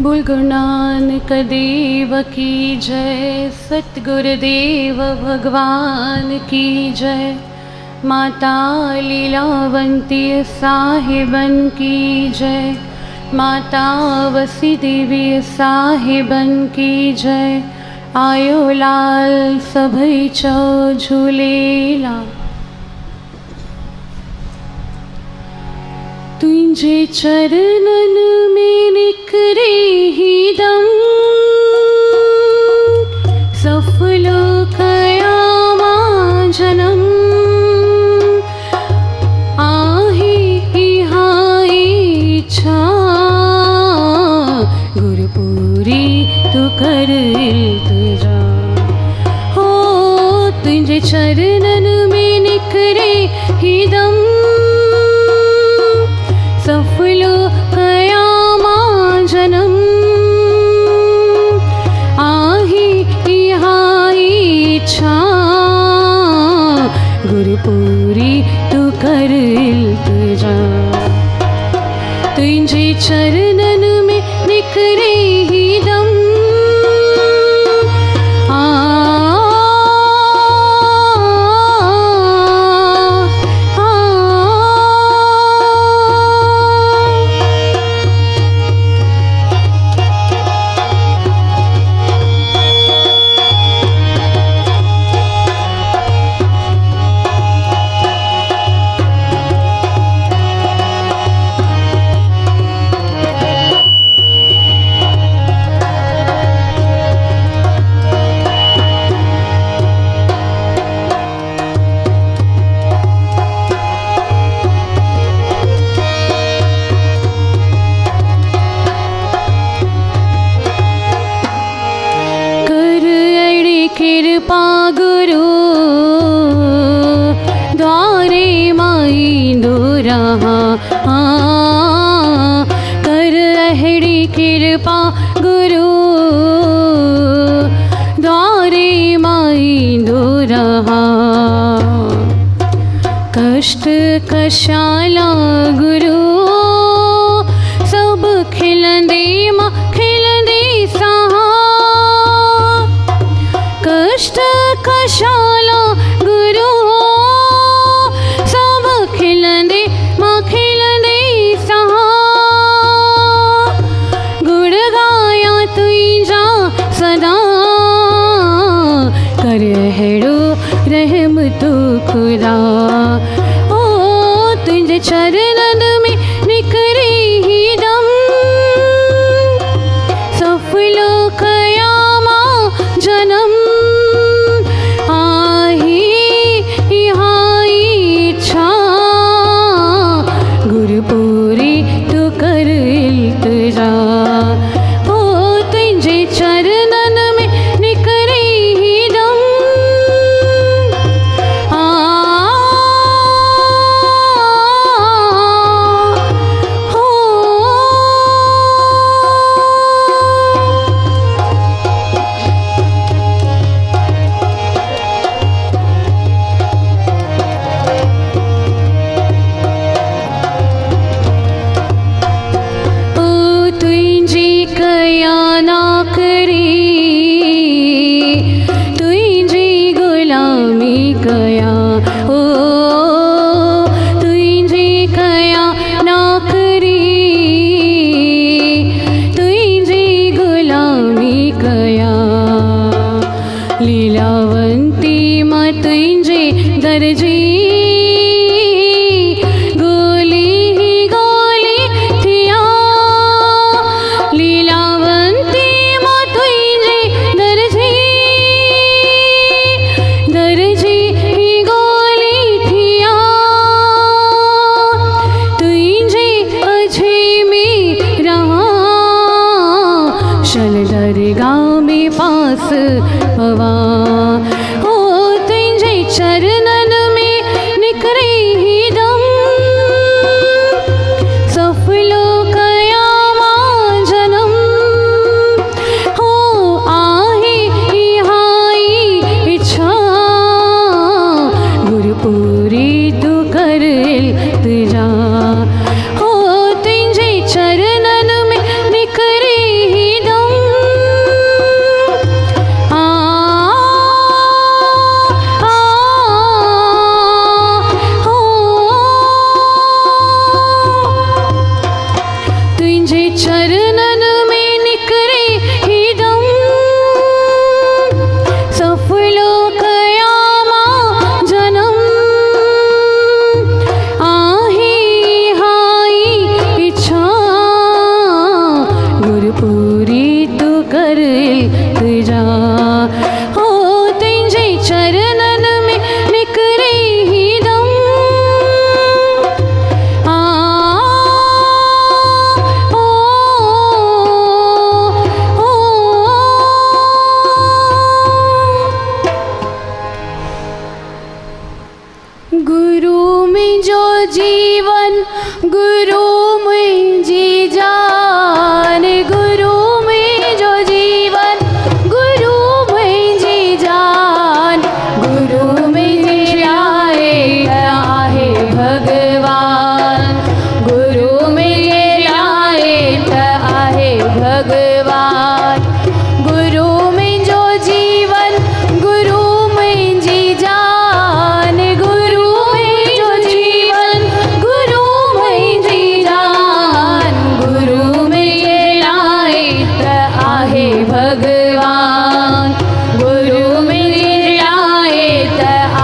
बोल गुरु नानक देव की जय, सतगुरुदेव भगवान की जय। माता लीलावंती साहिबन की जय, माता वसी देवी साहिबन की जय। आयो लाल सभई चो झूलेला, तुझे चरणन में निखरे ही दम, सफलो कया मां जन्म। आही ही हाई इच्छा, गुरुपुरी तू कर इल्तिजा। हो तुझे चरणन में निखरे ही दम, सफलो कया मां जन्म। आही इहाई इच्छा, गुरुपुरी तू कर इल्तिजा। तुझे चरणन में निखरे ही दम, कृपा गुरु द्वारे माई दो रहा। कर अहड़ी कृपा गुरु द्वारे माई दो रहा। कष्ट कशाला गुरु सब खिलंदे मां खिलंदे सहा। कष्ट कशाला गुरु सब खिलंदे मां खिलंदे सहा। गुण गाया तुझा सदा, कर हेड़ो रहम तू खुदा। ओ तुझे चरणन में निखरे ही दम, सफलो कया मां जन्म। गुरुपुरी तू कर इल्तिजा। ओ तुझे चरणन में निखरे ही दम, चरणन में निकरे ही दम सफलो कयामा जन्म आहे हाई इच्छा गुरुपुरी तू कर इल्तिजा हो तेंजे चरणन में निकरे ही दम गुरु में जो जीवन गुरु में जी जान गुरु में जो जीवन गुरु में जी जान गुरु में जी आए आहे भगवान गुरु में जी आए आहे भगवान गुरु में जो जीवन गुरु में जी जान गुरु में जो जीवन गुरु में जी जान गुरु में ये आए आहे भगवान गुरु में ये आए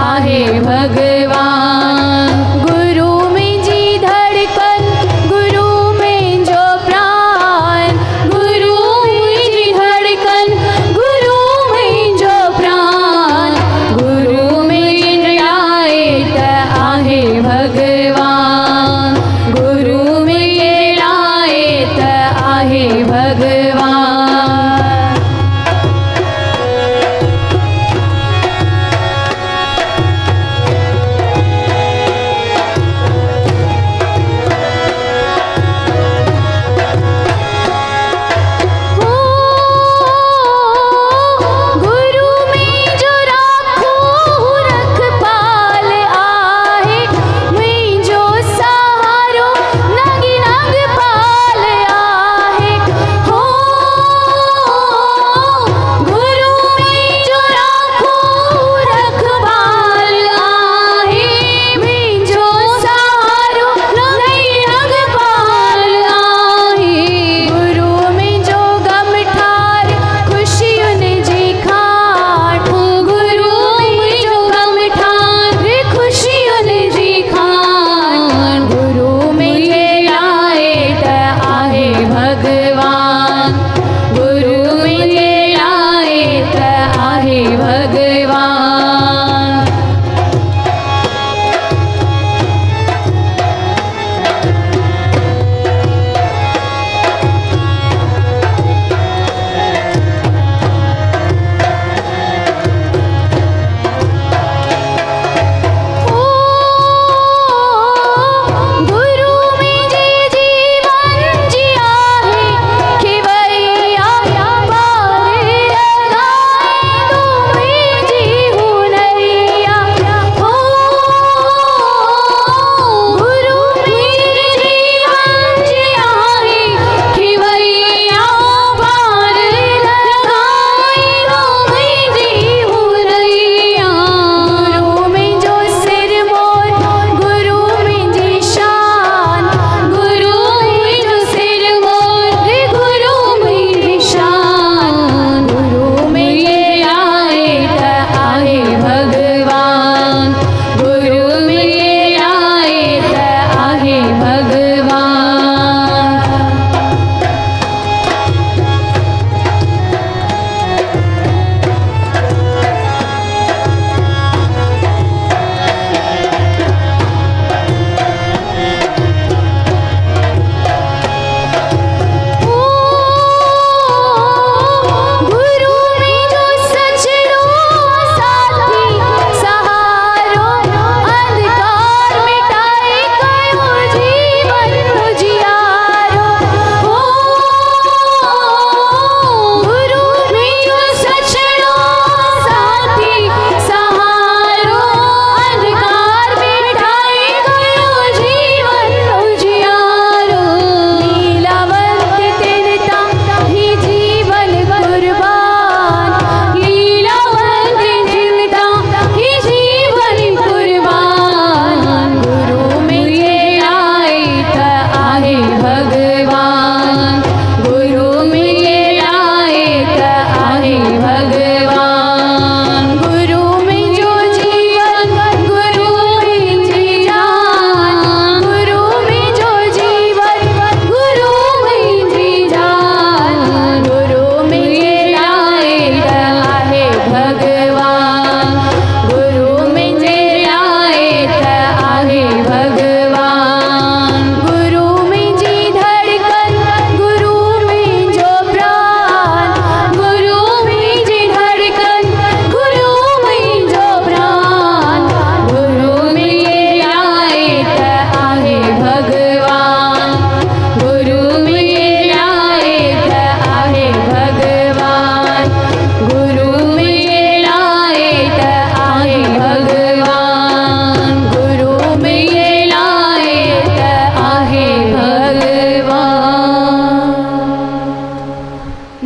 आहे भगवान गुरु में जी धड़कन गुरु में जो प्राण गुरु में जी धड़कन गुरु में जो प्राण गुरु में ये आए आहे भगवान गुरु में ये आए आहे भगवान गुरु में जो राखो रख पाल आहे में जो सहारो नगी नग पाल आहे हो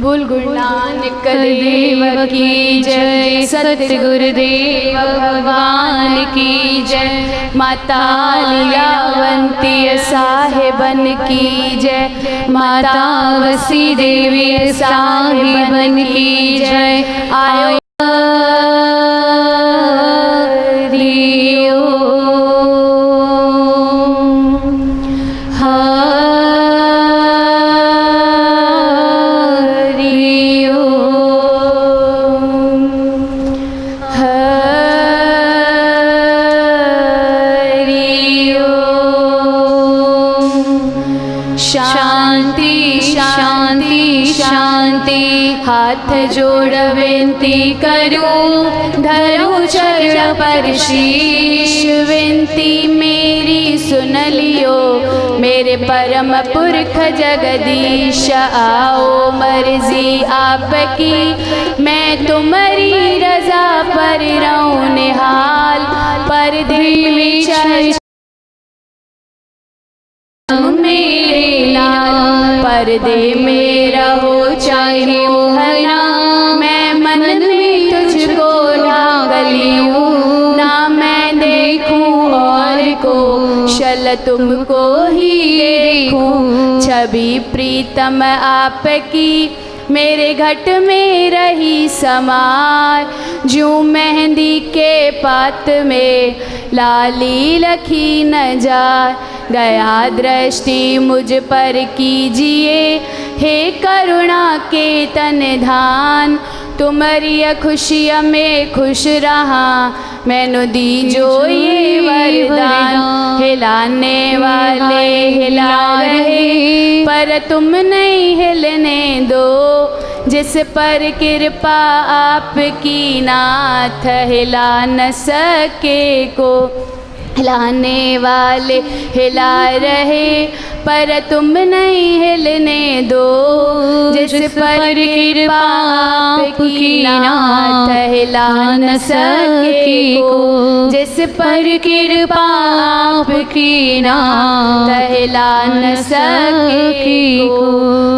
बोल गुरु नानक देव की जय, सतगुरुदेव भगवान की जय। माता लीलावंती साहिबन की जय, माता वसी देवी साहिबन की जय। आयो हाथ जोड़ विनती करूं, धरूं चरण पर शीश। विनती मेरी सुन लियो, मेरे परम पुरख जगदीश। आओ मर्जी आपकी, मैं तुम्हारी रजा पर रहूं निहाल। परदे में चल मेरे लाल, पर्दे में रहो चाहे मोहना। मैं मन में तुझको लागली हूँ, ना मैं देखूं और को शल तुमको ही देखूं। छवि प्रीतम आपकी मेरे घट में रही समार। जूं मेहंदी के पात में लाली लखी न जाए। गया दृष्टि मुझ पर कीजिए, हे करुणा के तन धान। तुम्हारी खुशियाँ में खुश रहा, मैनू दीजो ये वरदान। हिलाने वाले हिला रहे, पर तुम नहीं हिलने दो। जिस पर कृपा आपकी नाथ, हिला न सके को। हिलाने वाले हिला रहे, पर तुम नहीं हिलने दो। जिस पर कृपा आपकी नाथ, हिला न सके को। जिस पर कृपा आपकी नाथ, हिला न सके को।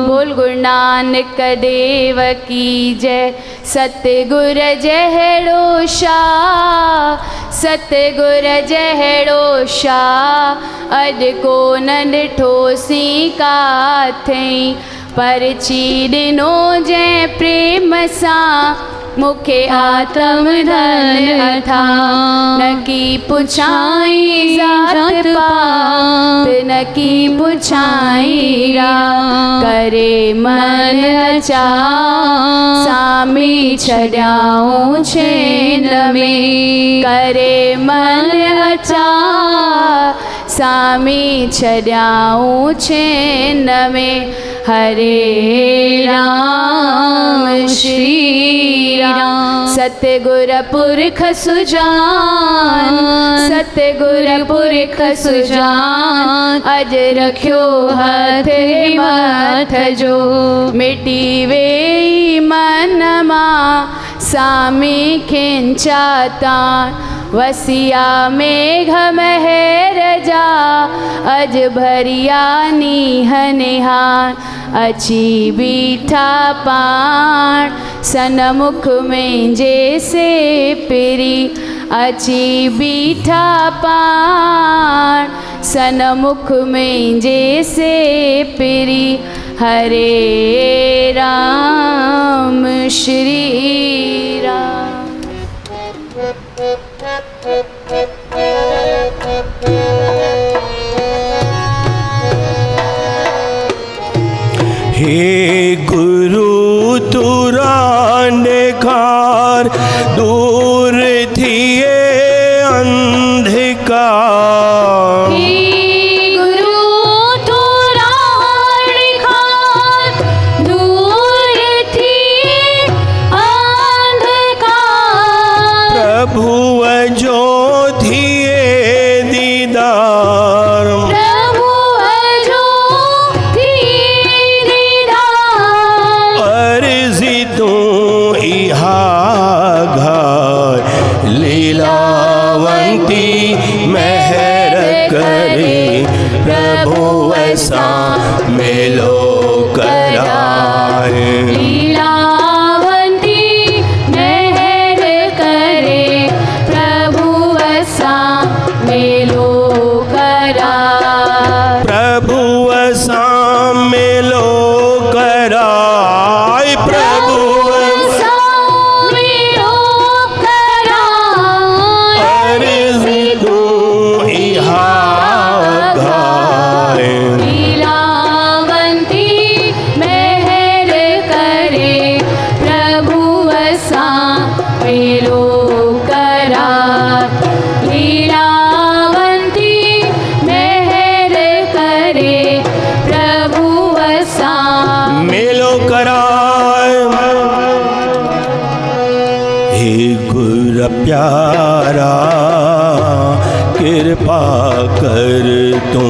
बोल गुरु नानक देव की जय, सतगुर जहड़ो शाह। सतगुर जहड़ो शाह, अड को न ॾिठोसीं काथई। पर चीड़नो जै प्रेम सां, मुखे आत्म धन अथा। न की पुछाई जात पात, न की पुछाई रात। करे मन अचा सामी छड़ाऊं छेन में। करे मन अचा सामी छड़ाऊं छेन में। हरे राम श्री राम। सतगुर पुरख सुजान, सतगुर पुरख सुजान। अज रखियो हथ मथ जो, मिटी वे मन मां। सामी खिंचाता वसिया मेघ महर जा। अज भरिया नीह निहार, अची बीठा पाण। सनमुख में जैसे पिरी, अची बीठा पाण। सनमुख में जैसे पिरी। हरे राम श्री राम। हे गुरु तुरांधकार, दूर थिए अंधकार। प्रभु जो थिए दीदार, प्रभु जो थिए दीदार। अर्जी तू इहा घर, लीलावंती मेहर करे। प्रभु ऐसा मिलो कराए। सां मेरो करार लीलावंती महर करे प्रभु असां मेलो करार हे गुर प्यारा कृपा कर तू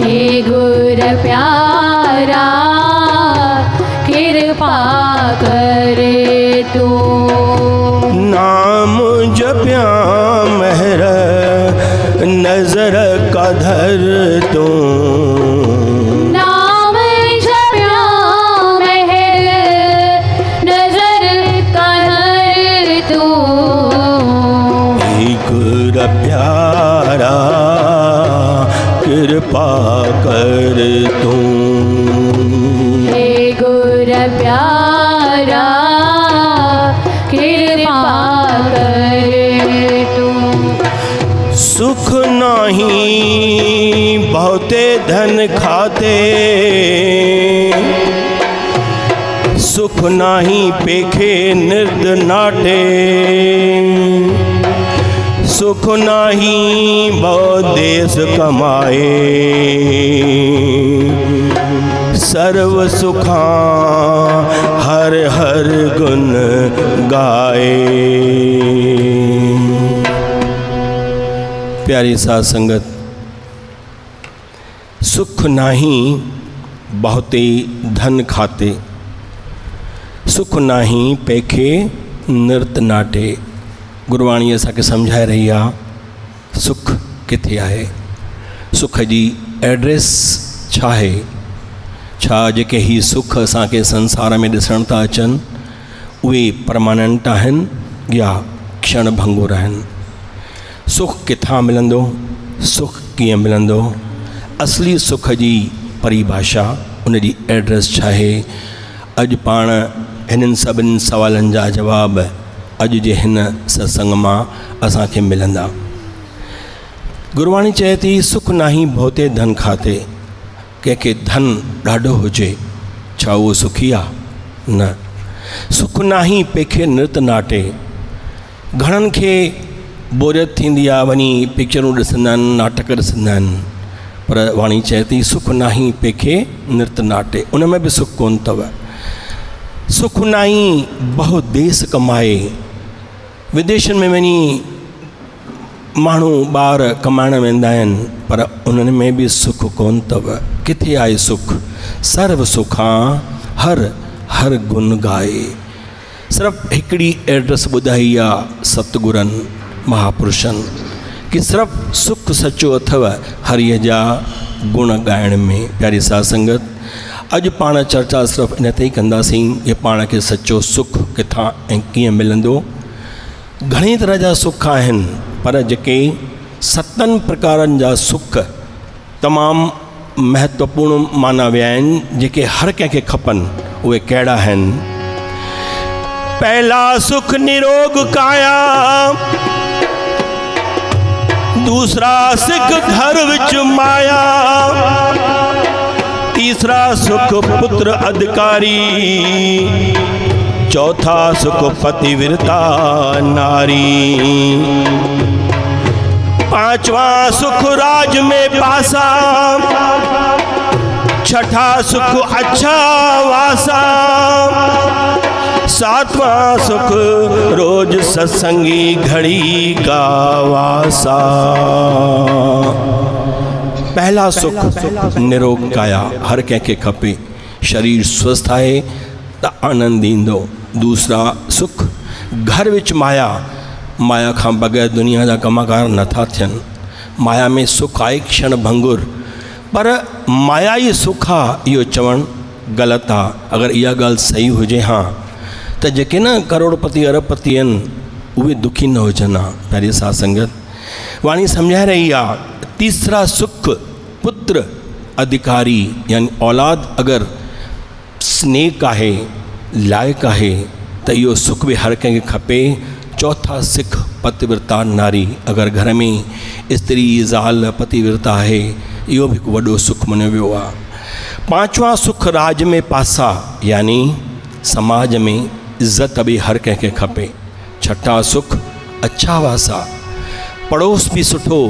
हे गुर प्यारा कृपा करे तू नाम जप्या महर नजर का धर तू नाम जप्या महर नजर का धर तू हे गुर प्यारा कृपा कर तू हे गुर प्यारा कृपा करे तू सुख नहीं बहुते धन खाते सुख नहीं पेखे निर्द नाटे सुख नहीं बहुत देश कमाए सर्व सुखा हर हर गुण गाए। प्यारी साध संगत, सुख नाही बहुते धन खाते सुख नाही पेखे नृत नाटे। गुरबाणी असांखे सम्झाए रही आहे सुख किथे आहे, सुख जी एड्रेस छा आहे, छा जेके ही सुख असांखे संसार में ॾिसण था अचनि उहे परमानेंट आहिनि या क्षण भंगुर आहिनि। सुख किथां मिलंदो, सुख कीअं मिलंदो, असली सुख जी परिभाषा, उन जी एड्रेस छा आहे। अॼु पाण हिननि सभिनी सवालनि जा जवाब अॼु जे हिन सत्संग मां असांखे मिलंदा। गुरबाणी चए थी सुख नाही बहुते धन खाते। कंहिंखे धन ॾाढो हुजे छा उहो सुखी आहे? न। सुख नाही पेखे नृत नाटे। घणनि खे बोरियत थींदी आहे, वञी पिक्चरूं ॾिसंदा आहिनि, नाटक ॾिसंदा आहिनि, पर वाणी चए थी सुख नाही पेखे नृत नाटे। उन में बि सुख कोन अथव। सुख नाही बहु देश कमाए। विदेशनि में वञी माण्हू ॿार कमाइण वेंदा आहिनि, पर उन्हनि में बि सुख कोन अथव। किथे आहे सुख? सर्व सुखां हर हर गुण गाए। सिर्फ़ु हिकिड़ी एड्रेस ॿुधाई आहे सतगुरनि महापुरुषनि कि सिर्फ़ु सुख सचो अथव हरीअ जा गुण ॻाइण में। प्यारी साध संगत, अॼु पाण चर्चा सिर्फ़ु इन ते ई कंदासीं कि पाण खे सचो सुख किथां ऐं कीअं मिलंदो। घणी तरह जा सुख आहिनि, पर जेके 7 प्रकारनि जा सुख तमामु महत्वपूर्ण माना विया आहिनि, जेके हर कंहिंखे खपनि, उहे कहिड़ा आहिनि? पहला सुख निरोग काया, दूसरा सुख घर विच माया, तीसरा सुख पुत्र अधिकारी, चौथा सुख पतिव्रता नारी, पांचवा सुख राज में पासा, छठा सुख अच्छा वासा, सातवां सुख रोज सत्संगी घड़ी का वासा। पहला सुख निरोग काया, हर कंहिंखे खपे। शरीर स्वस्थ आहे त आनंद ईंदो। दूसरा सुख घर विच माया, माया खां बग़ैर दुनिया जा कमकार नथा थियनि। माया में सुख आहे क्षण भंगुर, पर माया ई सुख आहे इहो चवणु ग़लति आहे। अगरि इहा ॻाल्हि सही हुजे हा त जेके न करोड़पति अरबपति आहिनि उहे दुखी न हुजनि हा। प्यारी साध संगत, वाणी सम्झाए रही आहे तीसरा सुख पुत्र अधिकारी, यानी औलाद अगरि स्नेक आहे, लाइक़ु आहे त इहो सुख बि हर कंहिंखे खपे। चौथा सुख पतिव्रता नारी, अगरि घर में स्त्री ज़ाल पतिव्रता आहे, इहो बि हिकु वॾो सुख मञियो वियो आहे। पांचवा सुख राज में पासा, यानी समाज में इज़्ज़त बि हर कंहिंखे खपे। छठा सुख अच्छा वासा, पड़ोस बि सुठो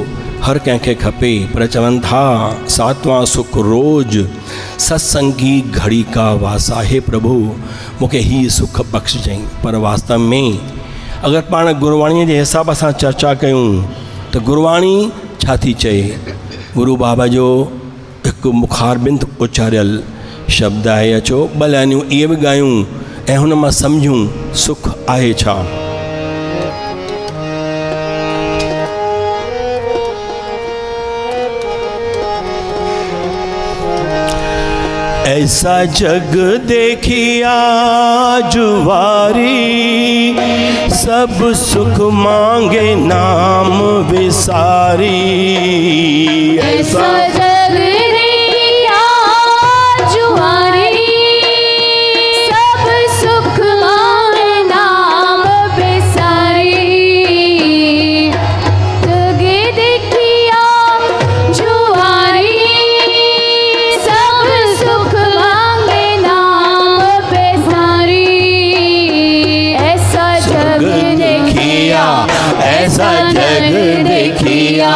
हर कंहिंखे खपे। पर चवनि था सातवां सुख रोज़ सत्संगी घड़ी का वासा। हे प्रभु मूंखे ही सुख बख़्शिजईं। पर वास्तव में अगरि पाण गुरबाणीअ जे हिसाब सां चर्चा कयूं त गुरबाणी छा थी चए। गुरु बाबा जो हिकु मुखारबिंद उचारियल शब्द आहे, अचो ॿ लाइनियूं इहे बि ॻायूं ऐं हुन मां सम्झूं सुख आहे छा। ऐसा जग देखिया जुवारी, सब सुख मांगे नाम विसारी। ऐसा जग देखिया जुवारी, सब सुख मांगे नाम विसारी। जग देखिया जुवारी, सब सुख मांगे नाम विसारी। ऐसा जग देखिया, ऐसा जग देखिया,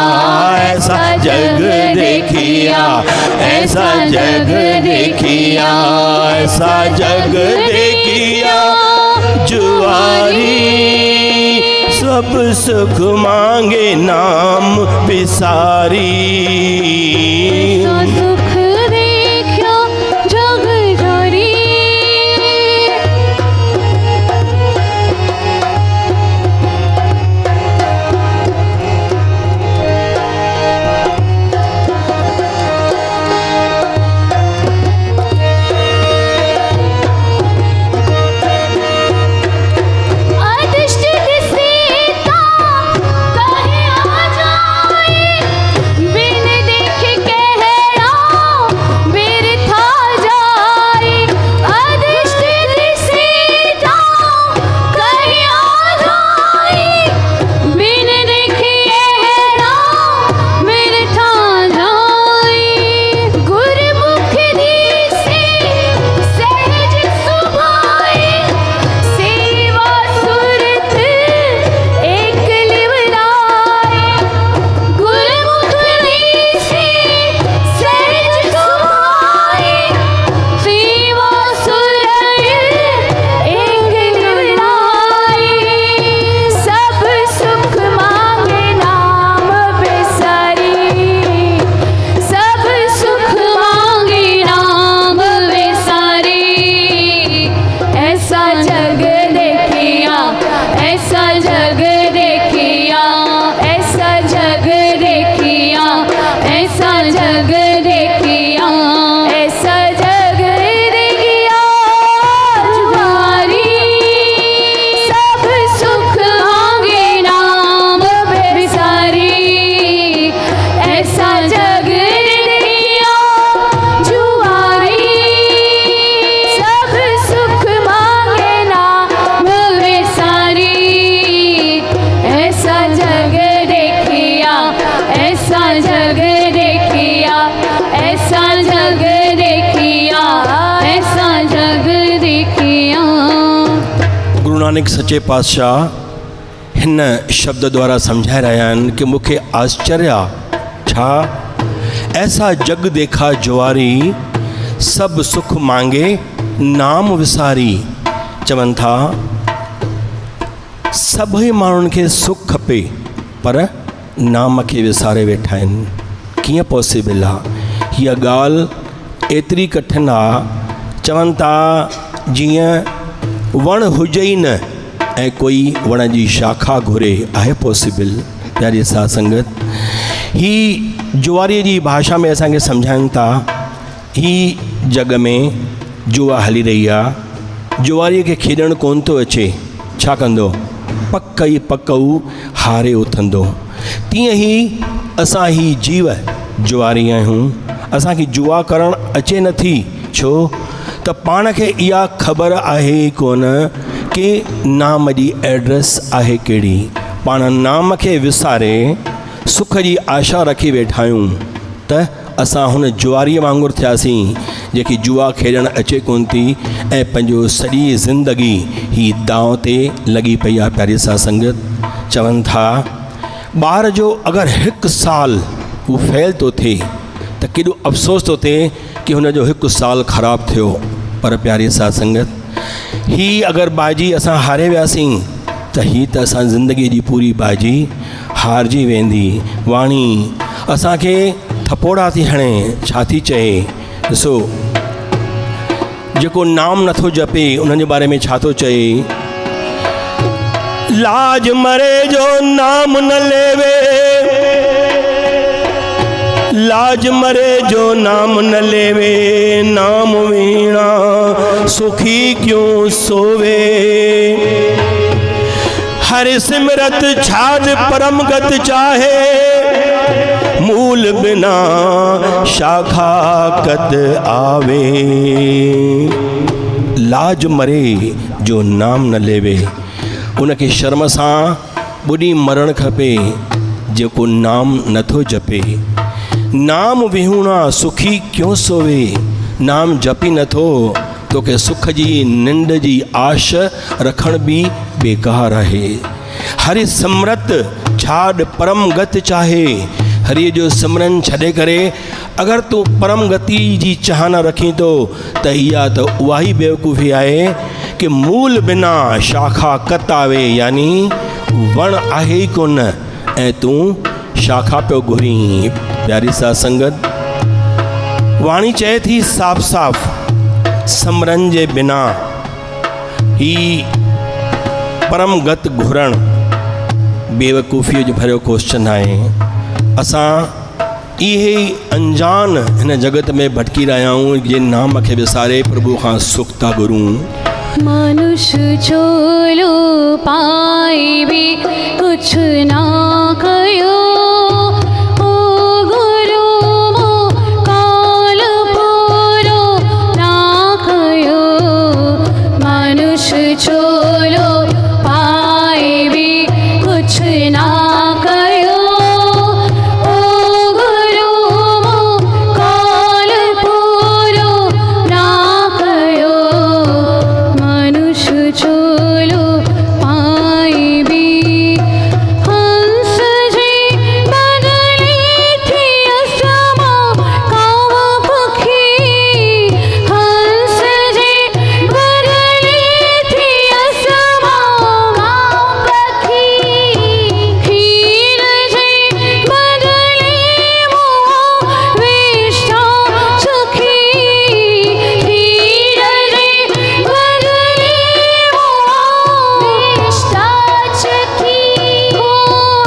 ऐसा जग देखिया, ऐसा जग देखिया, ऐसा जग देखिया जुआरी, सब सुख मांगे नाम विसारी। ऐसा दुख देखियो जग जारी, अधिष्ठित सीता कहे आ जाए, बिन देखे कहना बिरथा जाए। अधिष्ठित सीता कहे आ जाए, बिन देखे कहना बिरथा जाए। गुरमुख से सहज सुभाए, सेवा सुरत एक लिवलाए। गुरमुख से सहज सुभाए, सेवा सुरत एक लिवलाए। सब सुख मांगे नाम विसारी, सब सुख मांगे नाम विसारी। ऐसा जग देखिया, ऐसा जग देखिया, ऐसा जग देखिया, ऐसा जग देखिया, ऐसा जग देखिया जुआरी, सब सुख मांगे नाम विसारी। ऐसा जग देखिया जुआरी, सब सुख मांगे नाम विसारी। ऐसा जग देखिया, ऐसा जग देखिया, ऐसा जग देखिया, ऐसा जग देखिया। गुरु नानक सच्चे पातशाह हिन शब्द द्वारा समझाए रहिया आहिनि कि मूंखे आश्चर्य आहे छा। ऐसा जग देखा जुआरी, सब सुख मांगे नाम विसारी। चवनि था सभई माण्हुनि खे सुख खपे पर नाम खे विसारे वेठा आहिनि। कीअं पॉसिबल आहे? हीअ ॻाल्हि एतिरी कठिन आहे। चवनि था जीअं वण हुजे ई न ऐं कोई वण जी शाखा घुरे, आहे पॉसिबल? प्यारी साध संगत, ही जुआरीअ जी भाषा में असांखे सम्झाइनि था ही जग में जुआ हली रही आहे। जुआरीअ खे खेॾणु कोन थो अचे, छा कंदो? पक ई पक हारे उथंदो। तीअं ई असां ही जीव जुआरी आहियूं। असांखे जुआ करणु अचे नथी, छो त पाण खे इहा ख़बर आहे कोन कि नाम जी एड्रेस आहे कहिड़ी। पाण नाम खे विसारे सुख जी आशा रखी वेठा आहियूं त असां हुन जुआरीअ वांगुरु थियासीं जेकी जुआ खेॾणु अचे कोन थी ऐं पंहिंजो सॼी ज़िंदगी ही दांव ते लॻी पई आहे। प्यारी सां संगत चवनि था ॿार जो अगरि 1 साल हू फेल थो थिए त केॾो अफ़सोस थो थिए कि हुनजो 1 साल ख़राबु थियो। पर प्यारी सां संगत ही अगरि बाजी असां हारे वियासीं त ही त असां ज़िंदगी जी पूरी बाजी हारजी वेंदी। वाणी असांखे थपोड़ा थी हणे, छा थी चए, ॾिसो जेको नाम नथो जपे उन्हनि जे बारे में छा थो चए, लाज मरे जो नाम न लेवे, लाज मरे जो नाम न लेवे, नाम वीणा सुखी क्यों सोवे, हर सिमरत छाज परम गत चाहे, मूल बिना शाखा कत आवे। लाज मरे जो नाम न लेवे, उनखे शर्म सां ॿुॾी मरणु खपे जेको नाम नथो जपे। नाम विहूणा सुखी क्यों सोवे, नाम जपी नथो तोखे सुख जी निंड जी आश रखण बि बेकार आहे। हरि सिमरत छाड़ परम गत चाहे, हरिअ जो सिमरन छॾे करे अगरि तूं परम गति जी चाहना रखी थो त इहा त उहा ई बेवकूफ़ी आहे कि मूल बिना शाखा कत आवे, यानी वण आहे ई कोन ऐं तूं शाखा पियो घुरी। प्यारी सा संगत वाणी चए थी साफ़ साफ़ सिमरन जे बिना ही परम गत घुरण बेवकूफ़ीअ जो भरियो क्वेश्चन आहे। असां इहे अनजान हिन जगत में भटकी रहिया आहियूं जे नाम खे विसारे प्रभु खां सुख था घुरूं। मनुष्य चोलो पाए भी कुछ ना कयो, ओ गुरु मो काल पूरो ना कयो, मनुष्य चोलो पाए भी कुछ ना कयो, ओ गुरु मो काल पूरो ना कयो, मनुष्य चोलो पाए भी। हंस जी बदली थी असमा काव पखी, हंस जी बदली थी असमा काव पखी, खीर जी बदली मुआ विष्ठा चखी, खीर जी बदली मुआ विष्ठा चखी,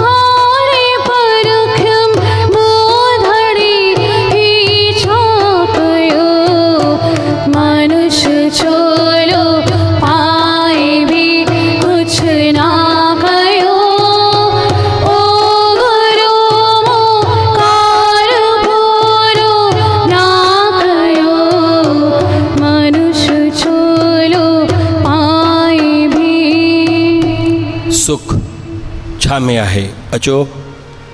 हारे परख्यम बोधड़ी ही छा कयो, मनुष्य चोलो पाए भी कुछ ना कयो, ओ गुरु मो काल पूरो ना कयो, मनुष्य चोलो पाए भी। सुख छा में आहे, अचो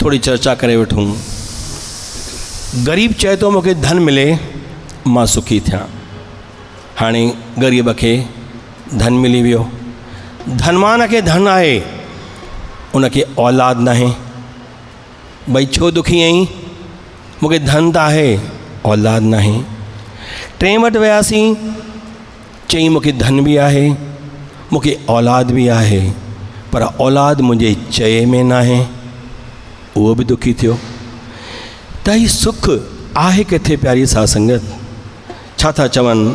थोड़ी चर्चा करे वठूं। गरीब चए थो मूंखे धन मिले मां सुखी थियां। हाणे ग़रीब खे धन मिली वियो, धनवान खे धन आहे उनखे औलाद नाहे। भई छो दुखी आहीं, मूंखे धन त आहे औलाद नाहे। टे वटि वियासीं, चई मूंखे धन बि आहे मूंखे औलाद बि आहे, पर औलाद मुंहिंजे चए में नाहे, उहो बि दुखी थियो। त ही सुख आहे किथे प्यारी सा संगत? छा था चवनि,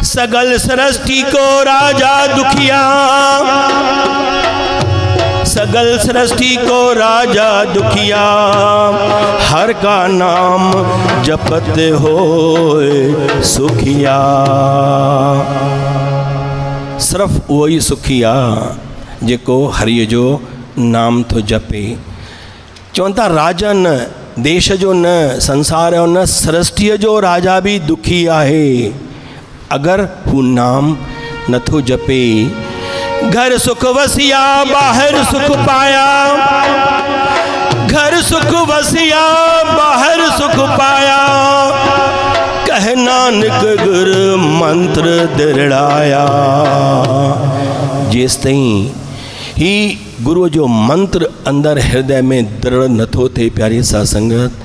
सगल सृष्टि को राजा दुखिया, सगल सृष्टि को राजा दुखिया, हर का नाम जपत होए सुखिया। सिर्फ़ उहो ई सुखी आहे जेको हरिअ जो नाम थो जपे। चवनि था राजा न देश जो न संसार जो न सृष्टिअ जो राजा बि दुखी आहे अगरि हू नाम नथो जपे। घर सुख वसिया ॿाहिरि सुख पाया, घर सुख वसिया ॿाहिरि सुख पाया, कह नानक गुर मंत्र दृढ़ाया। जेस ताईं ही गुरु जो मंत्र अंदर हृदय में दृढ़ नथो थे प्यारी सा संगत,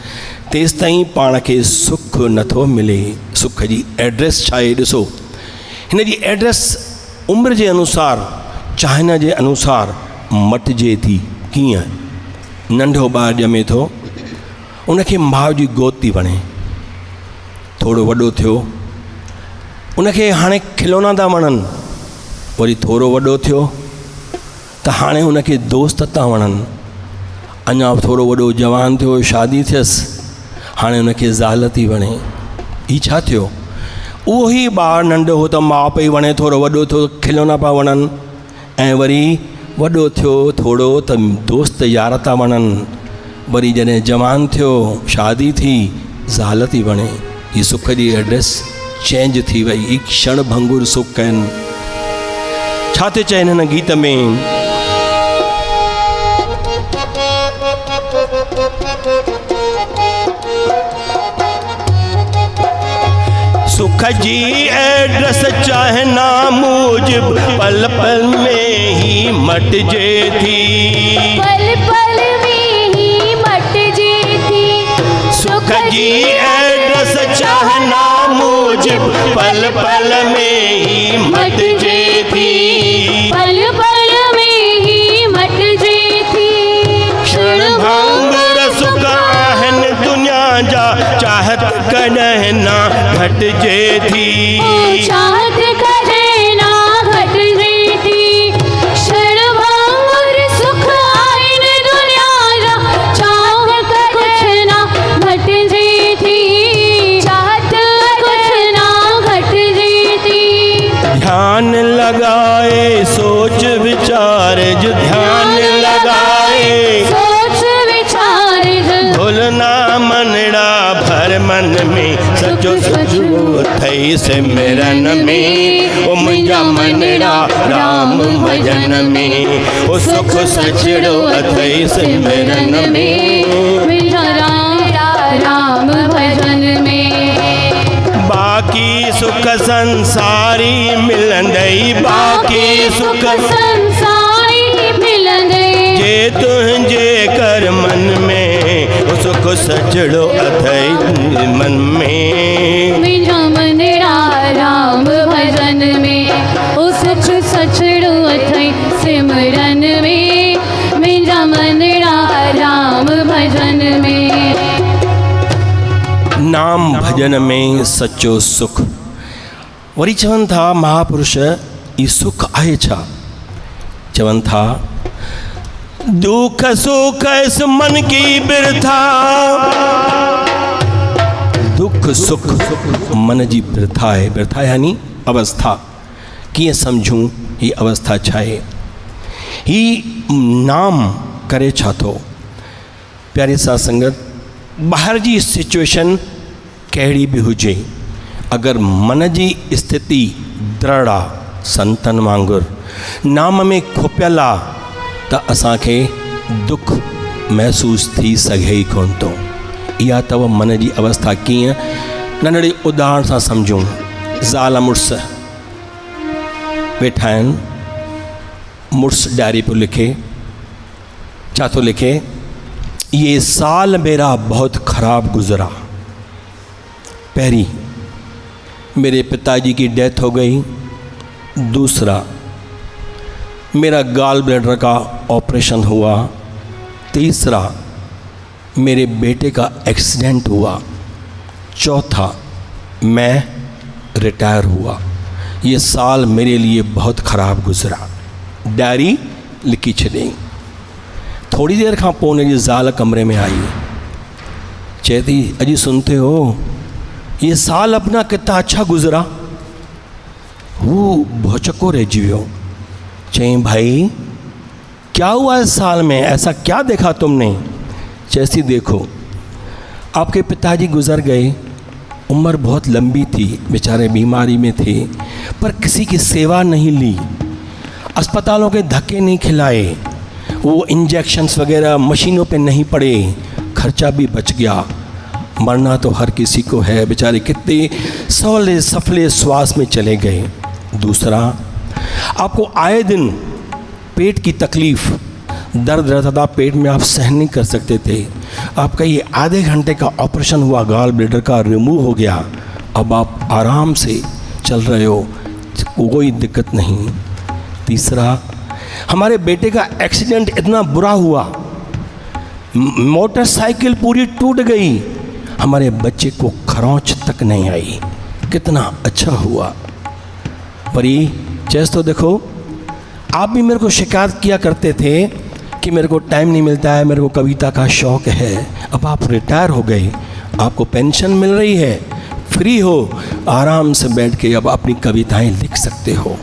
तेस ताईं पाण खे सुख नथो मिले। सुख जी एड्रेस छा आहे ॾिसो, हिन जी एड्रेस उम्र जे अनुसार चाहना जे अनुसार मटिजे थी। कीअं? नंढो ॿारु ॼमे थो, उनखे माउ जी गोद थी वणे, थोरो वॾो थियो उनखे हाणे खिलौना था वणनि, वरी थोरो वॾो थियो त हाणे उनखे दोस्त था वणनि, अञा थोरो वॾो जवान थियो, शादी थियसि, हाणे उनखे ज़ाल थी वणे। ही छा थियो? उहो ई ॿारु नंढो हो त माउ पई वणे, थोरो वॾो थियो खिलौना पिया वणनि, ऐं वरी वॾो थियो थोरो त दोस्त यार था वणनि, वरी जॾहिं जवान थियो शादी थी ज़ाल थी वणे। ही सुख जी एड्रेस चेंज थी वई। ही क्षण भंगुर सुख आहिनि। छा थी चइनि हिन गीत में? सुख जी एड्रेस चाहना मूजिब पल पल में ही मटजे थी, पल पल में ही मटजे थी। सुख जी एड्रेस चाहना मूजिब पल पल में ही मटजे थी, पल पल में ही मटजे थी। क्षण भंगुर सुख आहिनि दुनिया जा, चाहत कॾहिं ना घटिजे थी, चाहत कॾहिं ना घटिजे थी। क्षण भंगुर सुख आहिनि दुनिया जा, चाहत कुछ ना घटिजे थी, चाहत कुछ ना घटिजे थी। ध्यान लगाए सोच विचार जो, ध्यान लगाए सोच विचार जो, भुलना मनड़ा भर मन में, सचो सचो थई सिमरन में। ओ मुंहिंजा मनड़ा राम भजन में, ओ सुख सचड़ो अथई सिमरन में। मुंहिंजा राम भजन में। बाकी सुख संसारी मिलंदई, बाकी सुख संसारी मिलंदई, जे तुंहिंजे कर मन में, ओ सुख सचड़ो अथई मन में। मुंहिंजा मनड़ा राम भजन में, ओ सुख सचड़ो अथई सिमरन में। मुंहिंजा मनड़ा राम भजन में। नाम भजन में सच्चो सुख। वरी चवनि था महापुरुष, ई सुख आहे छा? चवनि था दुख सुख इस मन की बिरथा, दुख सुख मन जी बिरथा है। बिरथा यानी अवस्था। कीअं सम्झूं ही अवस्था छा आहे? ही नाम करे छा थो? प्यारी सा संगत, ॿाहिरि जी सिचुएशन कहिड़ी बि हुजे, अगरि मन जी स्थिति दृढ़ आहे संतनि वांगुरु, नाम में खुपियल आहे, त असांखे दुख महसूस थी सघे ई कोन थो। इहा अथव मन जी अवस्था। कीअं? नंढड़े उदाहरण सां सम्झूं। ज़ाल मुड़ुस वेठा आहिनि, मुड़ुस डायरी पियो लिखे। छा थो लिखे? ये साल मेरा बहुत ख़राब गुज़रा। पहली, मेरे पिताजी की डेथ हो गई। दूसरा, मेरा गाल ब्लैडर का ऑपरेशन हुआ। तीसरा, मेरे बेटे का एक्सीडेंट हुआ। चौथा, मैं रिटायर हुआ। ये साल मेरे लिए बहुत ख़राब गुज़रा। डायरी लिखी छॾियईं। थोड़ी देर खां पोइ उनजी ज़ाल कमरे में आई। चए थी, अॼु सुनते हो, ये साल अपना कितना अच्छा गुज़रा। वो भौचक्को रहिजी वियो। चईं, भाई क्या हुआ इस साल में, ऐसा क्या देखा तुमने? जैसी देखो, आपके पिताजी गुज़र गए, उम्र बहुत लंबी थी, बेचारे बीमारी में थे, पर किसी की सेवा नहीं ली, अस्पतालों के धक्के नहीं खिलाए, वो इंजेक्शन्स वगैरह मशीनों पे नहीं पड़े, खर्चा भी बच गया। मरना तो हर किसी को है, बेचारे कितने सौले सफले श्वास में चले गए। दूसरा, आपको आए दिन पेट की तकलीफ़, दर्द रहता था पेट में, आप सहन नहीं कर सकते थे। आपका ये आधे घंटे का ऑपरेशन हुआ, गॉल ब्लैडर का रिमूव हो गया, अब आप आराम से चल रहे हो, कोई दिक्कत नहीं। तीसरा, हमारे बेटे का एक्सीडेंट इतना बुरा हुआ, मोटरसाइकिल पूरी टूट गई, हमारे बच्चे को खरोंच तक नहीं आई, कितना अच्छा हुआ। पर ये चीज़ तो देखो, आप भी मेरे को शिकायत किया करते थे कि मेरे को टाइम नहीं मिलता है, मेरे को कविता का शौक़ है। अब आप रिटायर हो गए, आपको पेंशन मिल रही है, फ्री हो, आराम से बैठ के अब अपनी कविताएं लिख सकते हो।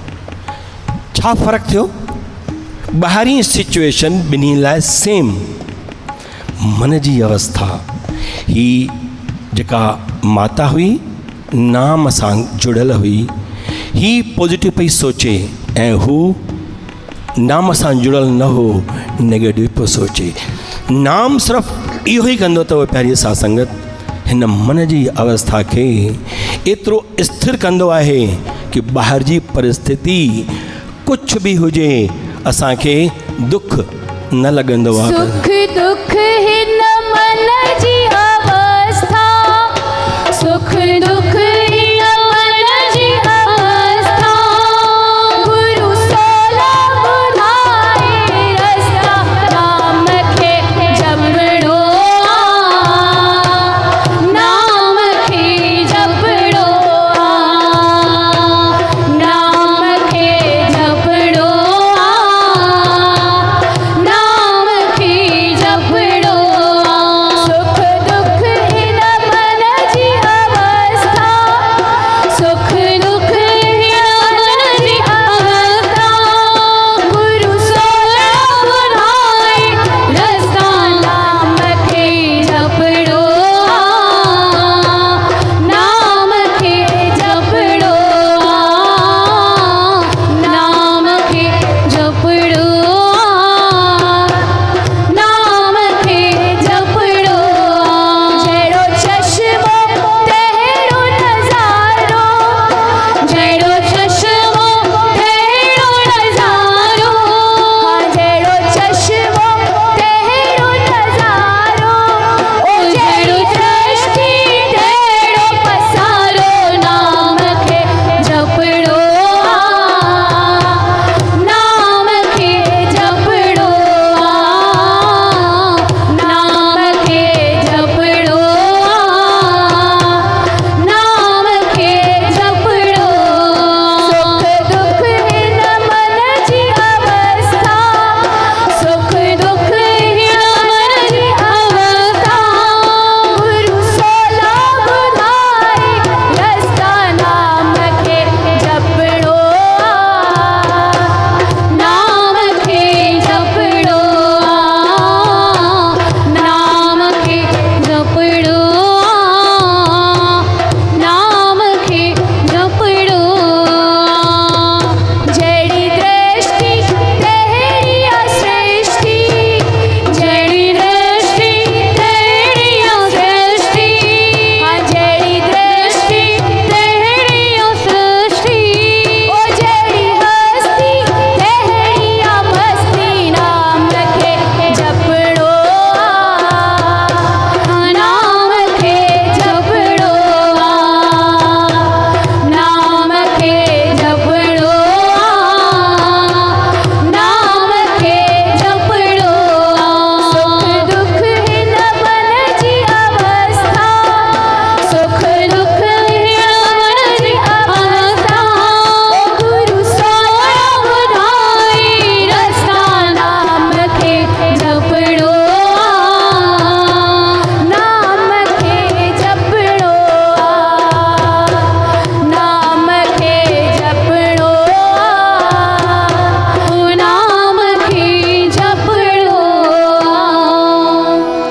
छा फ़र्क थियो, बाहरी सिचुएशन ॿिन्ही लाइ सेम, मन जी अवस्था ही जेका माता हुई नाम सां जुड़ियल हुई, ही पॉजिटिव पई सोचे ऐं हू नाम सां जुड़ियल न हो, नेगेटिव पियो सोचे। नाम सिर्फ़ु इहो ई कंदो अथव प्यारी सां संगत, हिन मन जी अवस्था खे एतिरो स्थिर कंदो आहे कि ॿाहिरि जी परिस्थिति कुझु बि हुजे असांखे दुख न लॻंदो आहे। सुख दुख हिन मन जी अवस्था, सुख दुख हिन मन जी अवस्था, गुरु सोला ॿुधाए रस्ता, नाम खे जपड़ो नाम खे जपड़ो नाम खे जपड़ो नाम खे जपड़ो। सुख दुख हिन मन जी अवस्था, सुख दुख हिन मन जी अवस्था, गुरु सोला ॿुधाए रस्ता, नाम खे जपड़ो नाम खे जपड़ो नाम खे जपड़ो नाम खे जपड़ो। जहिड़ो चश्मो तहिड़ो नज़ारो, जहिड़ो चश्मो तहिड़ो नज़ारो, हाँ जहिड़ो चश्मो तहिड़ो नज़ारो, ओ जहिड़ो दृष्टि तहिड़ो पसारो, नाम खे जपड़ो नाम खे जपड़ो नाम खे जपड़ो नाम खे जपड़ो। सुख दुख हिन मन जी अवस्था, सुख दुख हिन मन जी अवस्था, गुरु सोला ॿुधाए रस्ता, नाम खे जपड़ो नाम खे जपड़ो नाम खे जपड़ो नाम खे जपड़ो। जहिड़ी दृष्टि तहिड़ी सृष्टि, जहिड़ी दृष्टि तहिड़ी सृष्टि, हाँ जहिड़ी दृष्टि तहिड़ी सृष्टि, ओ जहिड़ी हस्ती तहिड़ी मस्ती, नाम खे जपड़ो नाम खे जपड़ो नाम खे जपड़ो नाम खे जपड़ो। सुख दुख हिन मन जी अवस्था, सुख दुख हिन मन जी अवस्था, ओ गुरु सोला ॿुधाए रस्ता, नाम खे जपड़ो नाम खे जपड़ो नाम खे जपड़ो नाम खे जपड़ो।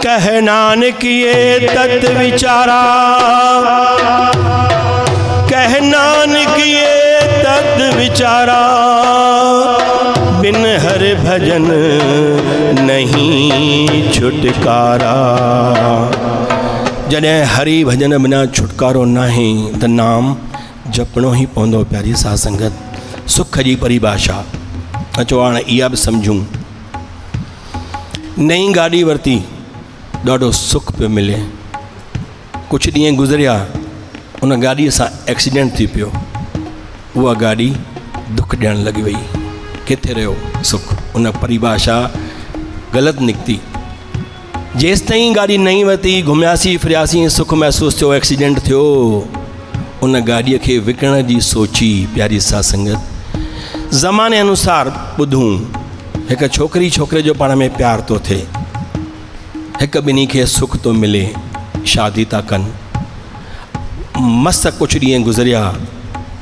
कह नानक ये तत् विचारा, कह नानक ये तत् विचारा, बिन हर भजन नहीं छुटकारा। जॾहिं हरि भजन बिना छुटकारो नाहे त नाम जपणो ई पवंदो। प्यारी साध संगत, सुख जी परिभाषा अचो हाणे इहा बि सम्झूं। नई गाॾी वरिती, ॾाढो सुख पियो मिले। कुझु ॾींहं गुज़रिया, उन गाॾीअ सां एक्सीडेंट थी पियो। उहा गाॾी दुख ॾियणु लॻी वई। किथे रहियो सुख? उन परिभाषा ग़लति निकिती। जेसि ताईं गाॾी नई वरिती, घुमियासीं फिरियासीं, सुख महसूसु थियो, एक्सीडेंट थियो, उन गाॾीअ खे विकिणण जी सोची। प्यारी साध संगत, ज़माने अनुसार ॿुधूं, हिकु छोकिरी छोकिरे जो पाण में प्यार थो थिए, हिकु ॿिन्ही खे सुख थो मिले, शादी था कनि। मस्तु कुझु ॾींहं गुज़रिया,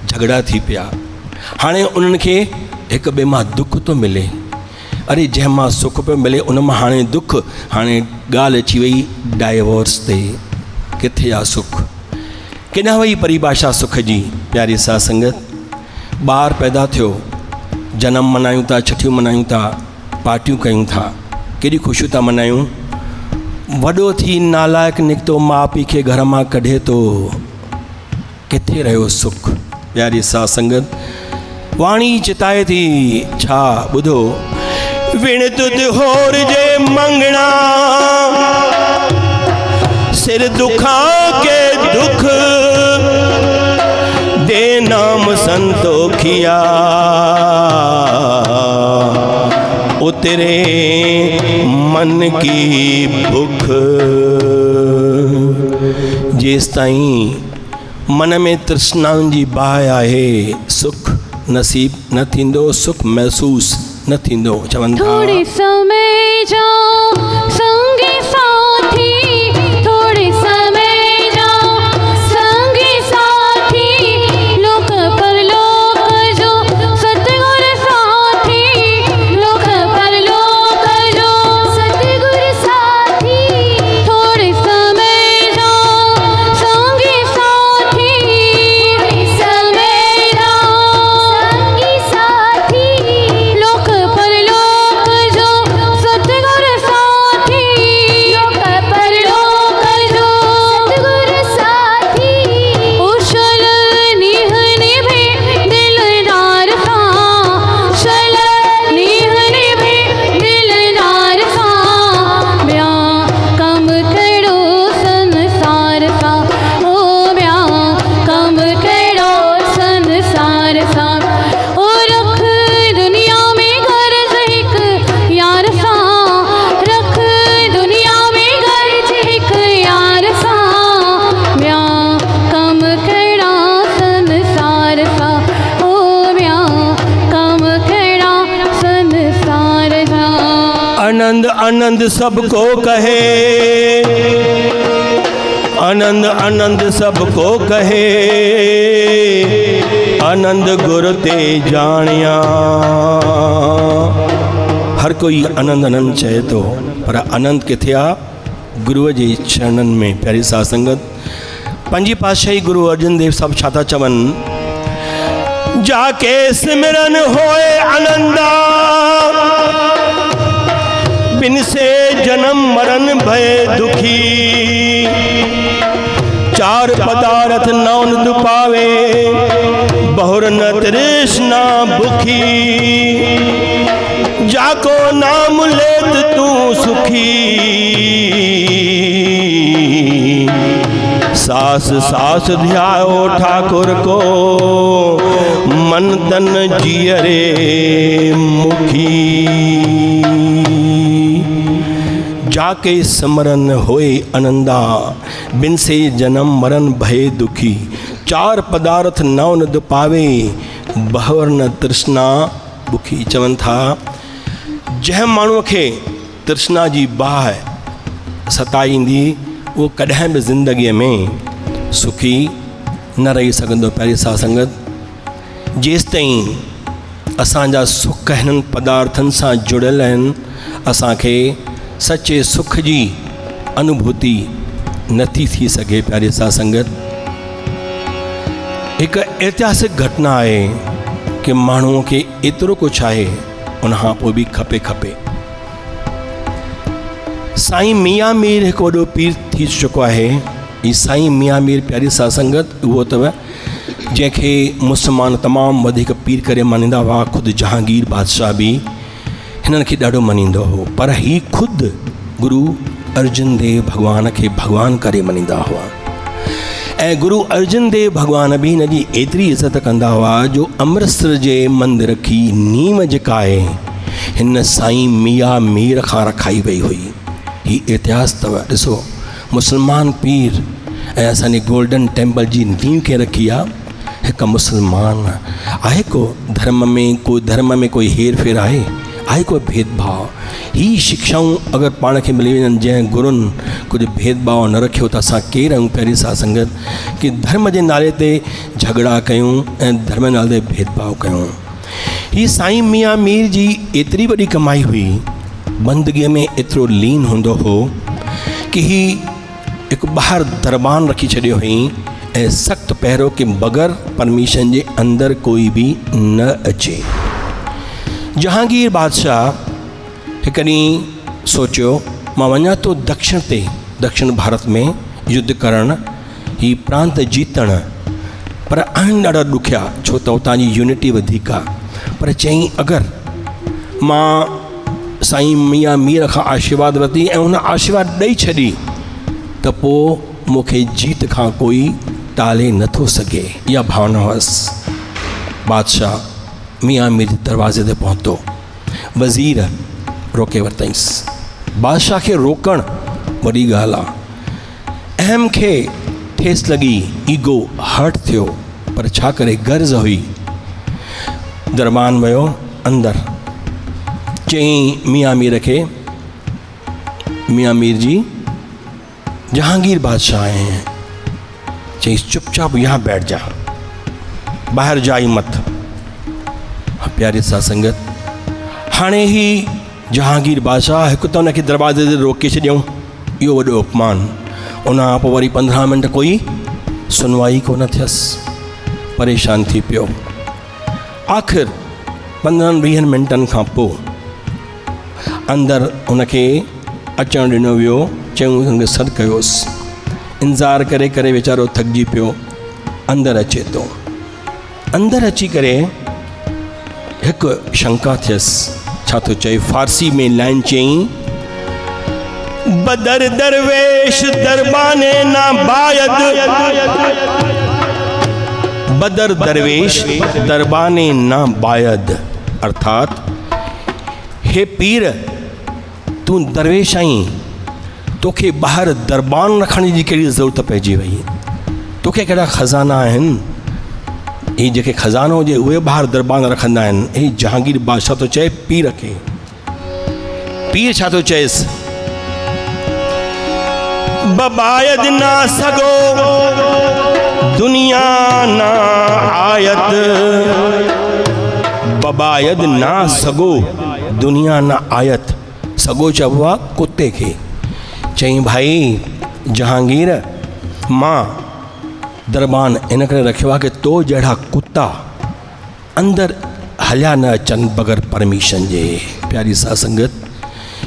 झगड़ा थी पिया। हाणे उन्हनि खे हिकु ॿिए मां दुख थो मिले। अरे जंहिं मां सुख पियो मिले, उन मां हाणे दुख। हाणे ॻाल्हि अची वई डाइवोर्स ते। किथे आहे सुख? केॾांहुं वई परिभाषा सुख जी? प्यारी साध संगत, ॿार पैदा थियो, जनम मल्हायूं था, छठियूं मल्हायूं था, पार्टियूं कयूं था, केॾी ख़ुशियूं था मल्हायूं। वॾो थी नालाइक निकितो, माउ पीउ खे घर मां कढे थो। किथे रहियो सुख? प्यारी साध संगत, वाणी चिताए थी छा? ॿुधो, विण तुद होर जे मंगणा, सिर दुखा के दुख, दे नाम संतोखिया, उतरे मन की भुख। जेसि ताईं मन में तृष्णाउनि जी बाहि आहे, सुख नसीब न थींदो, सुख महसूस न थींदो। चवनि था थोड़े समय जाओ संगी साथी, थोड़े समय जाओ संगी साथी, लोक परलोक जो सतगुर साथी, लोक परलोक जो सतगुर साथी। थोड़े समय जाओ संगी साथी, थोड़े समय जाओ संगी साथी, लोक परलोक जो सतगुर साथी, लोक परलोक जो सतगुर साथी। उछल नीह निभे दिलदार सा, उछल नीह निभे दिलदार सा, ब्याह कम करो संसार सा, ओ ब्याह कम करो संसार सा। ओ रख दुनिया में गर्ज हिक यार सा, रख दुनिया में गर्ज हिक यार सा, ब्याह कम करा संसार सा, ओ ब्याह कम करा संसार सा। आनंद आनंद सबको कहे, आनंद आनंद सबको कहे, आनंद गुर ते जानिया। हर कोई आनंद आनंद चए थो, पर आनंद किथे आहे? गुरुअ जे चरणनि में। प्यारी साध संगत, पंजी पातशाही गुरु अर्जन देव साहब छा था चवनि? जाके सिमरन होए आनंदा, बिन से जन्म मरण भय दुखी, चार पदार्थ नौन दुपावे, बहुर न तृष्णा भुखी, जाको नाम लेत तू सुखी, सास सास ध्याओ ठाकुर को, मन तन जियरे मुखी। जाके समरन होए आनंदा, बिन से जन्म मरण भय दुखी, चार पदार्थ नौन दुपावे, बहुर न तृष्णा बुखी। चवनि था जंहिं माण्हूअ खे तृष्णा जी बाह सताईंदी, उहो कॾहिं बि ज़िंदगीअ में सुखी न रही सघंदो। प्यारी साध संगत, जेसि ताईं असांजा सुख हिननि पदार्थनि सां जुड़ियल आहिनि, असांखे सचे सुख जी अनुभूति नथी थी सघे। प्यारी साध संगत, हिकु ऐतिहासिक घटना आहे कि माण्हूअ खे एतिरो कुझु आहे, उन खां पोइ बि खपे खपे। साईं मियां मीर हिकु वॾो पीर थी चुको आहे, ही साईं मियाँ मीर प्यारी सत्संगत उहो अथव जंहिंखे मुस्लमान तमामु वधीक पीर करे मञींदा हुआ। ख़ुदि जहांगीर बादशाह बि हिननि खे ॾाढो मञींदो हो, पर ही ख़ुदि गुरु अर्जन देव भॻवान खे भॻवान करे मञींदा हुआ। ऐं गुरु अर्जन देव भॻवान बि हिन जी एतिरी इज़त कंदा हुआ जो अमृतसर जे मंदर की नीम जेका आहे हिन साईं मियाँ मीर खां रखाई वई हुई। ही इतिहास अथव। ॾिसो मुस्लमान पीर ऐं असांजे गोल्डन टेम्पल जी नींव खे रखी आहे हिकु मुस्लमान। आहे को धर्म में कोई हेर फेर आहे कोई भेदभाव? ही शिक्षाऊं अगरि पाण खे मिली वञनि जंहिं गुरुनि कुझु भेदभाव न रखियो त असां केरु आहियूं पहिरीं सत्संगत कि धर्म जे नाले ते झगड़ा कयूं ऐं धर्म जे नाले ते भेदभाव कयूं। ही साईं मियाँ मीर जी एतिरी वॾी कमाई हुई, बंदगीअ में एतिरो लीन हूंदो हो कि ही हिकु ॿाहिरि दरबान रखी छॾियो हुई ऐं सख़्तु पहिरियों कि बग़ैर परमिशन जे अंदरि कोई बि न अचे। जहांगीर बादशाह हिकु ॾींहुं सोचियो मां वञा थो दक्षिण भारत में युद्ध करणु, ही प्रांत जीतणु, पर आहिनि ॾाढा ॾुखिया छो त उतां जी यूनिटी वधीक आहे। पर चई अगरि मां साईं मियाँ मीर खां आशीर्वाद वरिती ऐं हुन आशीर्वाद ॾेई छॾी त पोइ मूंखे जीत खां कोई टाले नथो सघे। इहा भावना हुअसि। बादशाह मियाँ मीर जे दरवाज़े ते पहुतो, वज़ीर रोके वरितईंसि। बादशाह खे रोकणु वॾी ॻाल्हि आहे। अहम खे ठेस लॻी, ईगो हर्ट थियो, पर छा करे गर्ज़ हुई। दरबान वियो अंदरि, चई मियाँ मीर खे, मियाँ मीर जी जहांगीर बादशाह आए हैं। चई चुपचाप यहाँ बैठ जा, ॿाहिरि जा ई मत। प्यारे सत्संगत, हाणे ही जहांगीर बादशाह हिकु त हुनखे दरवाज़े ते रोके छॾियऊं, इहो वॾो अपमान। उन खां पोइ वरी 15 मिंट कोई सुनवाई कोन थियसि, परेशान थी पियो। आख़िर 15-20 मिंटनि खां पोइ अंदरि हुनखे अचणु ॾिनो वियो। चयूं हुनखे सॾु कयोसि। इंतज़ारु करे करे वीचारो थकिजी पियो। अंदरि अचे थो, अंदरि अची करे हिकु शंका थियसि। छा थो चए? फारसी में लाइन चई, बदर दरवेश दरबाने ना बायद, बदर दरवेश दरबाने ना बायद, अर्थात हे पीर तूं दरवेश आहीं, तोखे ॿाहिरि दरबान रखण जी कहिड़ी ज़रूरत पइजी वई? तोखे कहिड़ा ख़ज़ाना आहिनि? ही जेके ख़ज़ानो हुजे उहे ॿाहिरि दरबान रखंदा आहिनि। ही जहांगीर बादशाह थो चए पीर खे। पीर छा थो चएसि? बबायद ना सगो दुनिया ना आयत, बबायद ना सगो दुनिया ना आयत। सगो चइबो आहे कुते खे। चई भाई जहांगीर, मां दरबान इन करे रखियो आहे कि तो जहिड़ा कुता अंदरि हलिया न अचनि बग़ैर परमिशन जे। प्यारी सत्संगत,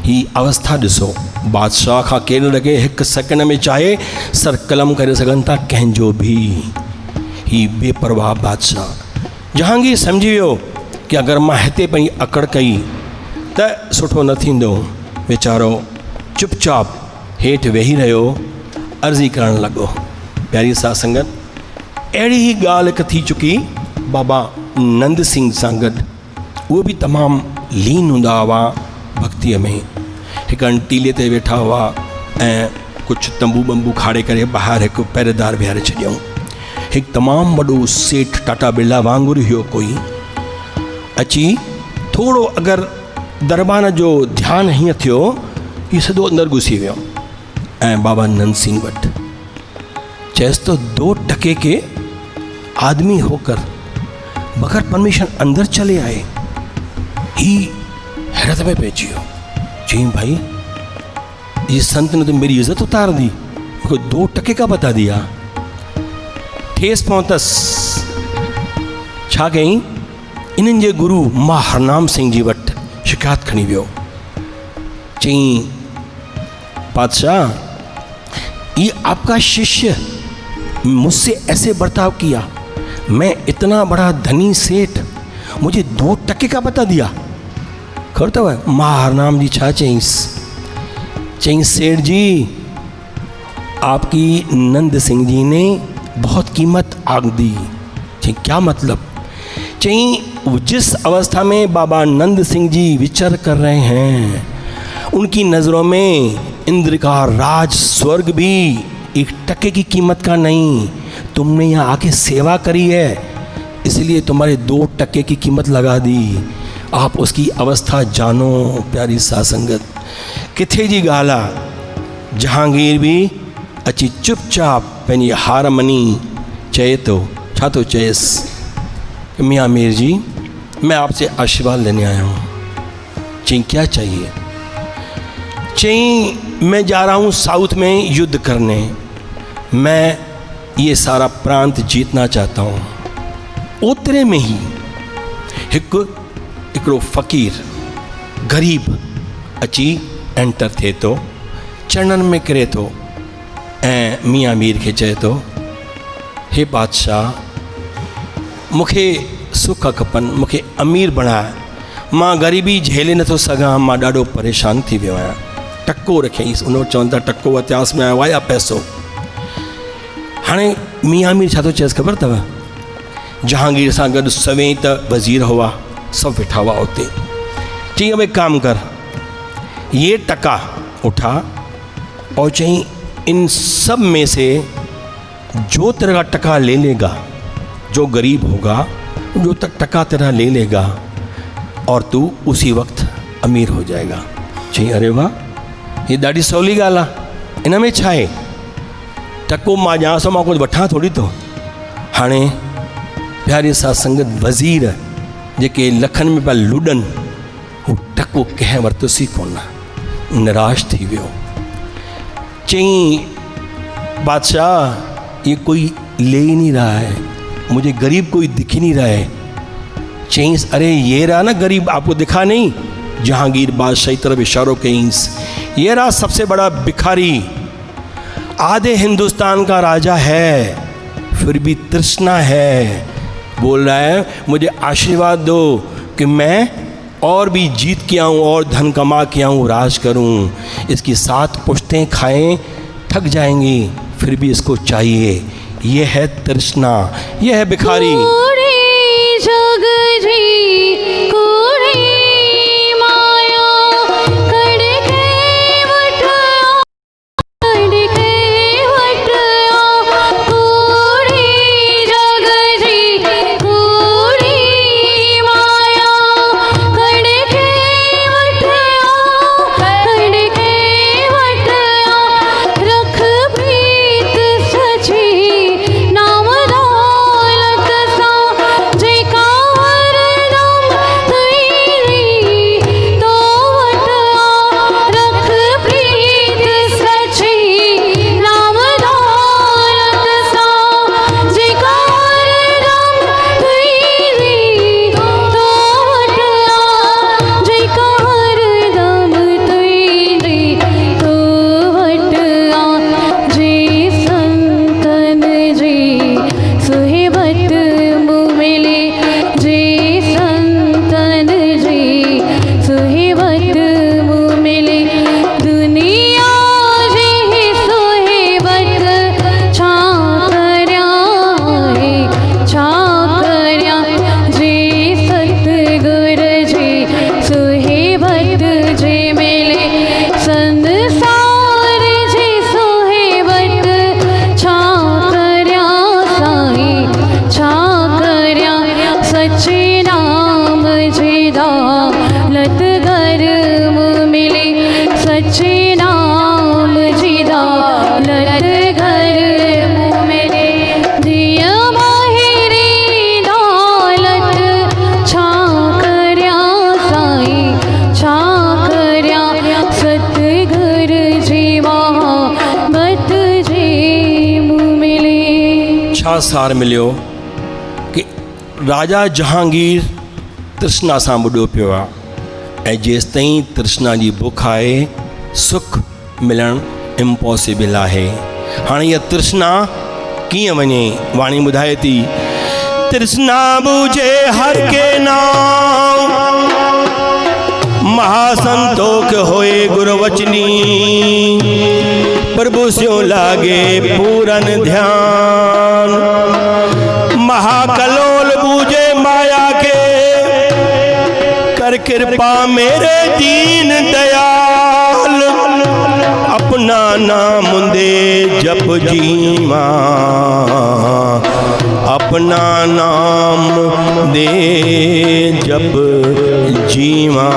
ही अवस्था ॾिसो। बादशाह खां केरु लॻे हिकु सेकेंड में चाहे सर कलम करे सघनि था कंहिंजो बि। ही बेपरवाह बादशाह। जहांगीर सम्झी वियो कि अगरि मां हिते पंहिंजी अकड़ कई त सुठो न थींदो। वीचारो चुपचाप हेठि वेही रहियो, अर्ज़ी करणु लॻो। प्यारी सत्संगत, अहिड़ी ई ॻाल्हि हिकु थी चुकी बाबा नंद सिंह सां गॾु। उहे बि तमामु लीन हूंदा हुआ भक्तीअ में। हिकु टीले ते वेठा हुआ ऐं कुझु तंबू बंबू खाड़े करे ॿाहिरि हिकु पहिरेदार बीहारे छॾियऊं। हिकु तमामु वॾो सेठ टाटा बिरला वांगुरु हुयो कोई। अची थोरो अगरि दरबान जो ध्यानु हीअं थियो, हीअ सिधो अंदरि घुसी वियो ऐं बाबा नंद सिंह वटि। चएसि तो 2 टके के आदमी होकर बगैर परमिशन अंदर चले आए। ही हैरत में पहुंची हो। जी भाई, ये संत ने तो मेरी इज्जत उतार दी, मुझको 2 टके का बता दिया। ठेस पहुंतस। छा कई? इन्हनि जे गुरु मां हरनाम सिंह जी वटि शिकायत खणी वियो। चई बादशाह, ये आपका शिष्य मुझसे ऐसे बर्ताव किया, मैं इतना बड़ा धनी सेठ, मुझे 2 टके का बता दिया। खबर अथव मां हरनाम जी छा चईंसि सेठ जी, आपकी नंद सिंह जी ने बहुत कीमत आग दी। चई क्या मतलब? चई जिस अवस्था में बाबा नंद सिंह जी विचर कर रहे हैं, उनकी नज़रों में इंद्र का राज स्वर्ग भी 1 टके की कीमत का नहीं। तुमने यहाँ आके सेवा करी है, इसलिए तुम्हारे 2 टके की कीमत लगा दी। आप उसकी अवस्था जानो प्यारी सासंगत। किथे जी गाला जहांगीर भी अची चुपचाप पंहिंजी हार मनी चए तो छा तो चएसि, मियाँ मीर जी मैं आपसे आशीर्वाद लेने आया हूँ। चई क्या चाहिए? चई मैं जा रहा हूँ साउथ में युद्ध करने, मैं ये सारा प्रांत जीतना चाहता हूँ। ओतरे में ही हिकिड़ो फ़कीर गरीब अची एंटर थिए थो, चरणनि में किरे थो ऐं मियाँ मीर खे चए थो, हे बादशाह मूंखे सुख खपनि, मूंखे अमीर बणाए, मां ग़रीबी झेले नथो सघां, मां ॾाढो परेशान थी वियो आहियां। टको रखियईंसि, उन वटि चवनि था टको वरितासीं में वाया पैसो। हाणे मियाँ मीर छा थो चएसि ख़बर अथव? जहांगीर सां गॾु सवें त वज़ीर हुआ, सब वेठा हुआ उते। चई अब एक काम कर, ये टका उठा और चई इन सब में से जो तेरा टका ले लेगा, जो गरीब होगा जो तक टका तेरा ले लेगा और तू उसी वक्त अमीर हो जाएगा। चई अरे वाह, ये ॾाढी सवली ॻाल्हि आहे, इन में छा आहे? टको मां ॼाण मां कुझु वठां थोरी थो। हाणे प्यारी सां संगत वज़ीर जेके लखनि में पिया लुॾनि, हू टको कंहिं वरितोसीं कोन, निराश थी वियो। चई बादशाह ये कोई ले ही नहीं रहा है, मुझे गरीब कोई दिख ही नहीं रहा है। चई अरे ये रहा ना गरीब, आपको दिखा नहीं? जहांगीर बादशाह की तरफ इशारों कईंसि, ये रहा सबसे बड़ा भिखारी, आधे हिंदुस्तान का राजा है, फिर भी तृष्णा है, बोल रहा है मुझे आशीर्वाद दो कि मैं और भी जीत के आऊँ और धन कमा के आऊँ, राज करूँ। इसकी 7 पुश्तें खाएं थक जाएंगी, फिर भी इसको चाहिए। ये है तृष्णा, ये है भिखारी। छा सार मिलियो कि राजा जहांगीर तृष्णा सां ॿुॾो पियो आहे ऐं जेसि ताईं तृष्णा जी बुख आहे, सुख मिलणु इम्पॉसिबल आहे। हाणे इहा तृष्णा कीअं वञे? वाणी ॿुधाए थी, तृष्णा बूझे हर के नाम, महासंतोख होए गुरवचनी, प्रभु स्यों लागे पूरन ध्यान। महाकलोल बूझे माया के, कर कृपा मेरे दीन दयाल, अपना नाम दे जप जीवा, अपना नाम दे जप जीवा।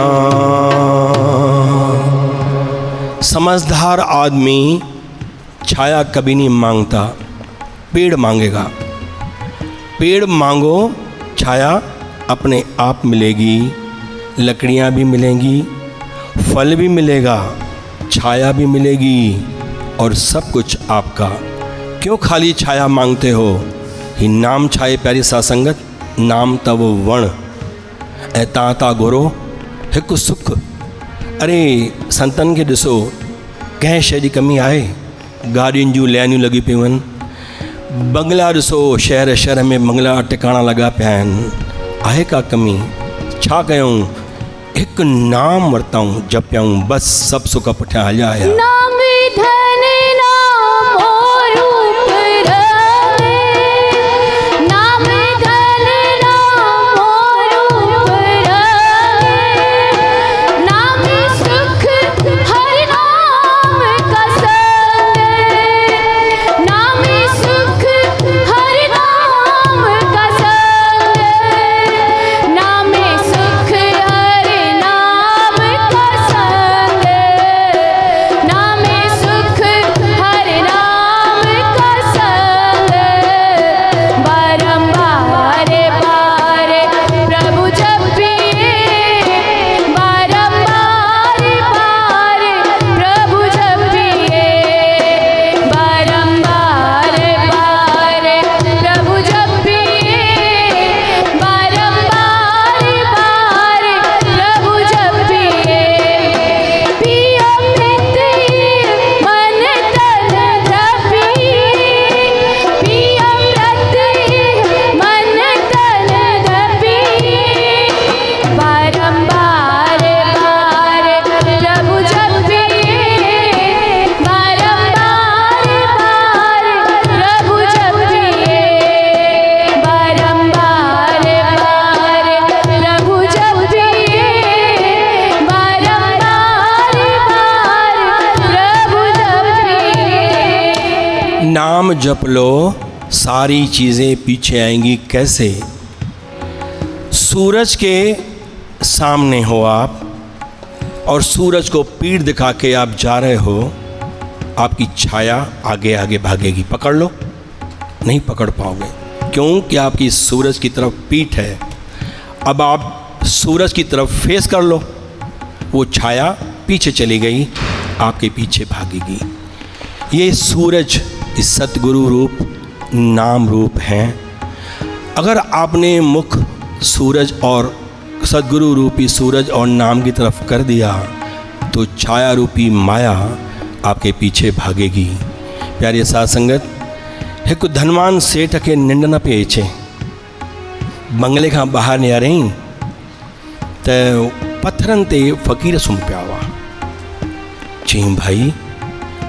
समझदार आदमी छाया कभी नहीं मांगता, पेड़ मांगेगा। पेड़ मांगो, छाया अपने आप मिलेगी, लकड़ियाँ भी मिलेंगी, फल भी मिलेगा, छाया भी मिलेगी और सब कुछ आपका। क्यों खाली छाया मांगते हो? ही नाम छाए प्यारी सासंगत, नाम तव वण ऐं ताता घुरो हिकु सुख। अरे संतन खे ॾिसो, कंहिं शइ जी कमी आहे? गाॾियुनि जूं लाइनियूं लॻी पियूं आहिनि, बंगला ॾिसो, शहर शहर में बंगला टिकाणा लॻा पिया आहिनि। आहे का कमी? छा कयूं? हिकु नाम वरितऊं, जपियऊं, बसि सभु सुख पुठियां हलिया आया। नाम धन नाम रूप रहे, नाम धन नाम रूप रहे, नाम सुख हर नाम का संग, नाम सुख हर नाम का संग, नाम सुख हर नाम का संग, नाम सुख हर नाम का संग। बारंबार बार प्रभु जपिए, बारंबार बार प्रभु जपिए, बारंबार बार प्रभु जपिए, बारंबार बार प्रभु जपिए। पियो मृत मन तन जपिए, पियो मृत मन तन जपिए, बारंबार बार प्रभु जपिए, बारंबार बार प्रभु जपिए, बारंबार बार प्रभु जपिए, बारंबार बार प्रभु जपिए। नाम जप लो, सारी चीज़ें पीछे आएंगी। कैसे? सूरज के सामने हो आप और सूरज को पीठ दिखा के आप जा रहे हो, आपकी छाया आगे आगे भागेगी। पकड़ लो, नहीं पकड़ पाओगे, क्योंकि आपकी सूरज की तरफ पीठ है। अब आप सूरज की तरफ फेस कर लो, वो छाया पीछे चली गई, आपके पीछे भागेगी। ये सूरज इस सतगुरु रूप नाम रूप हैं। अगर आपने मुख सूरज और सतगुरु रूपी सूरज और नाम की तरफ कर दिया तो छाया रूपी माया आपके पीछे भागेगी। प्यारे साध संगत, एक धनवान सेठ के निंड न पे अचे, बंगले का बाहर नियारई त पत्थरन ते फ़कीर सुम्ही पिया हुआ। चई भाई,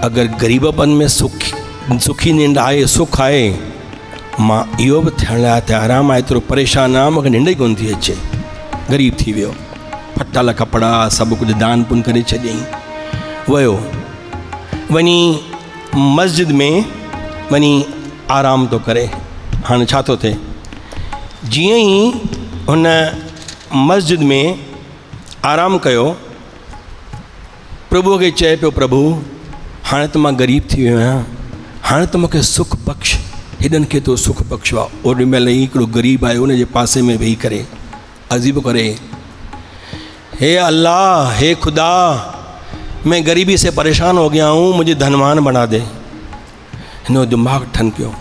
अगर गरीबपन में सुखी निंड आए, सुख आए, मां इहो बि थियण लाइ तयारु आहियां। मां एतिरो परेशान आहियां, मूंखे निंड ई कोन थी अचे। ग़रीब थी वियो, फटाला कपिड़ा सभु कुझु दान पुन करे छॾियईं। वियो वञी मस्जिद में वञी आराम थो करे। हाणे छा थो थिए, जीअं ई हुन मस्जिद में आराम कयो, प्रभुअ खे चए पियो, प्रभु हाणे त मां ग़रीब थी वियो आहियां, हाणे त मूंखे सुख बख़्श, हेॾनि खे तो सुख बख़्शो आहे। ओॾी महिल ई हिकिड़ो ग़रीब आयो, उन जे पासे में वेही करे अजीब करे, हे अल्लाह, हे खुदा, मैं गरीबी से परेशान हो गया हूँ, मुझे धनवान बना दे। हिन दिमाग ठनकियो।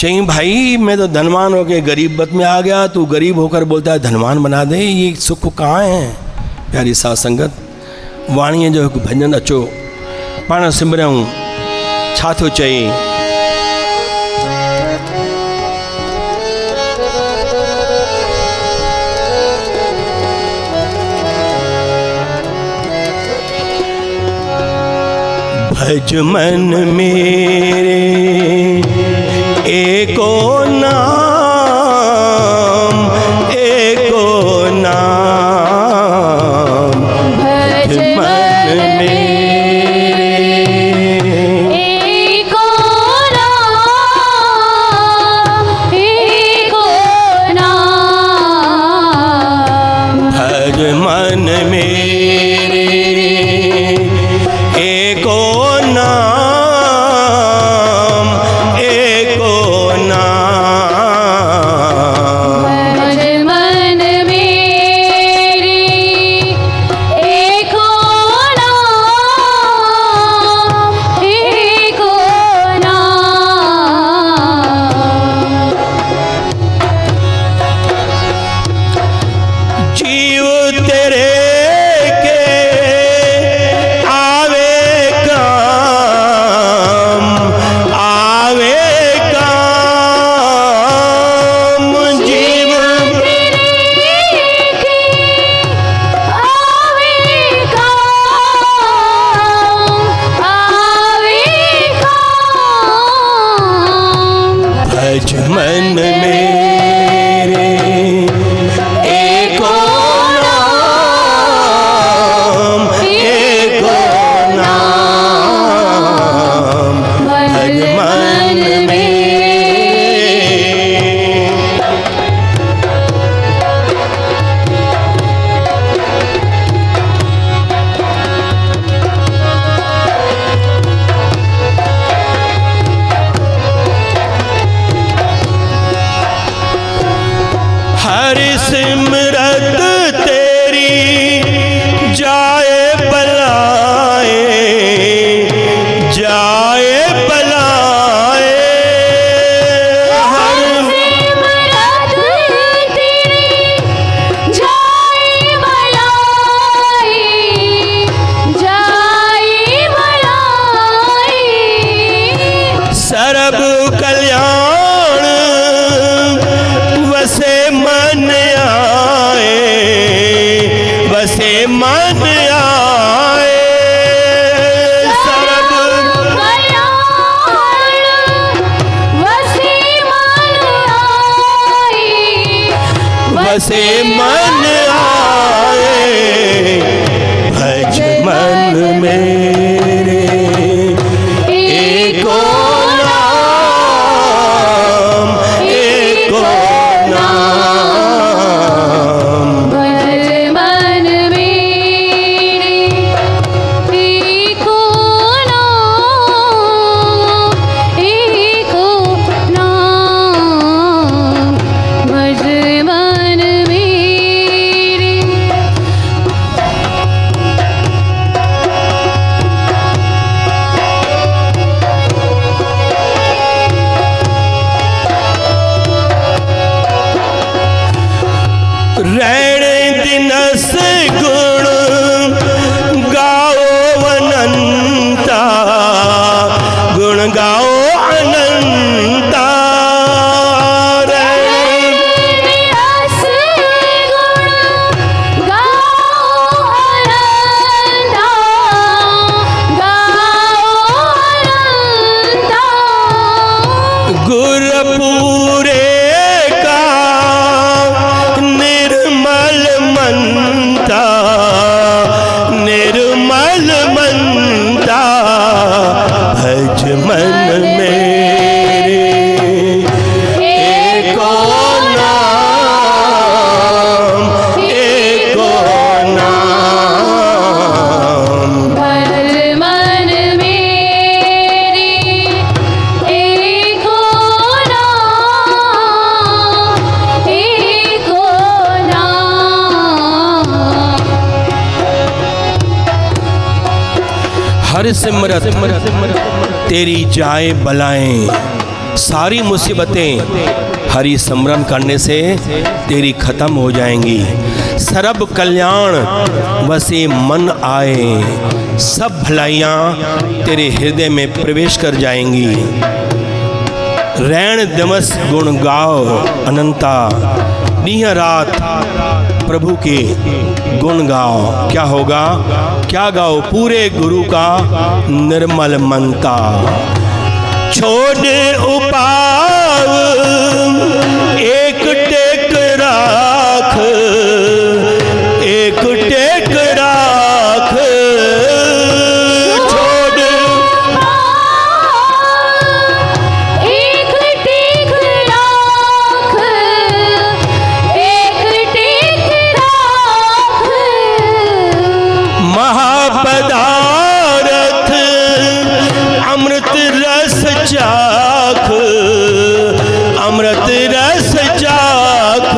चई भाई, मैं तो धनवान होकर गरीबत में आ गया, तू गरीब होकर बोलता है धनवान बना दे, ये सुख कहाँ है? प्यारी साध संगत, वाणीअ जो हिकु भॼन अचो पाण सिमरियऊं। छा थो चई? भज मन मेरे एको नाम, एको नाम। भज मन मेरे एको नाम, एको नाम। भज मन मेरे एको नाम, एको नाम। भज मन मेरे एको नाम, एको नाम। जीव तेरे के आवे काम, आवे काम। जीव भज मन मेरे एको नाम, एको नाम। भज मन मेरे हर सिमरत तेरी जाए बलाए, जाए बलाए। हर सिमरत तेरी जाए बलाई, जाए बलाई। सर्व कल्याण वसे मन आए, वसे मन आए। सर्व वसे मन आई, वसे मन आए। भज मन मेरे एको नाम, एको नाम। भज मन मेरे एको नाम, एको नाम। भज मन मेरे रैण दिनस गुण गाओ अनंता, गुण गाओ अनंता। रैण दिवस गुण गाओ अनंता, गाओ अनंता। गुर पूरे का निर्मल मनता, निर्मल मनता। भज मन मेरे एको नाम, एको नाम। भज मन मेरे एको नाम, एको नाम। हर सिमरत तेरी जाए बलाएं, सारी मुसीबतें हरि स्मरण करने से तेरी खत्म हो जाएंगी। सर्व कल्याण वसे मन आए, सब भलाइयाँ तेरे हृदय में प्रवेश कर जाएंगी। रैण दिवस गुण गाओ अनंता, दिन रात प्रभु के गुण गाओ। क्या होगा, क्या गाओ? पूरे गुरु का निर्मल मनता। छोड़ उपाव एक टेक राख, एक टेक राख। चाख अमृत रस चाख,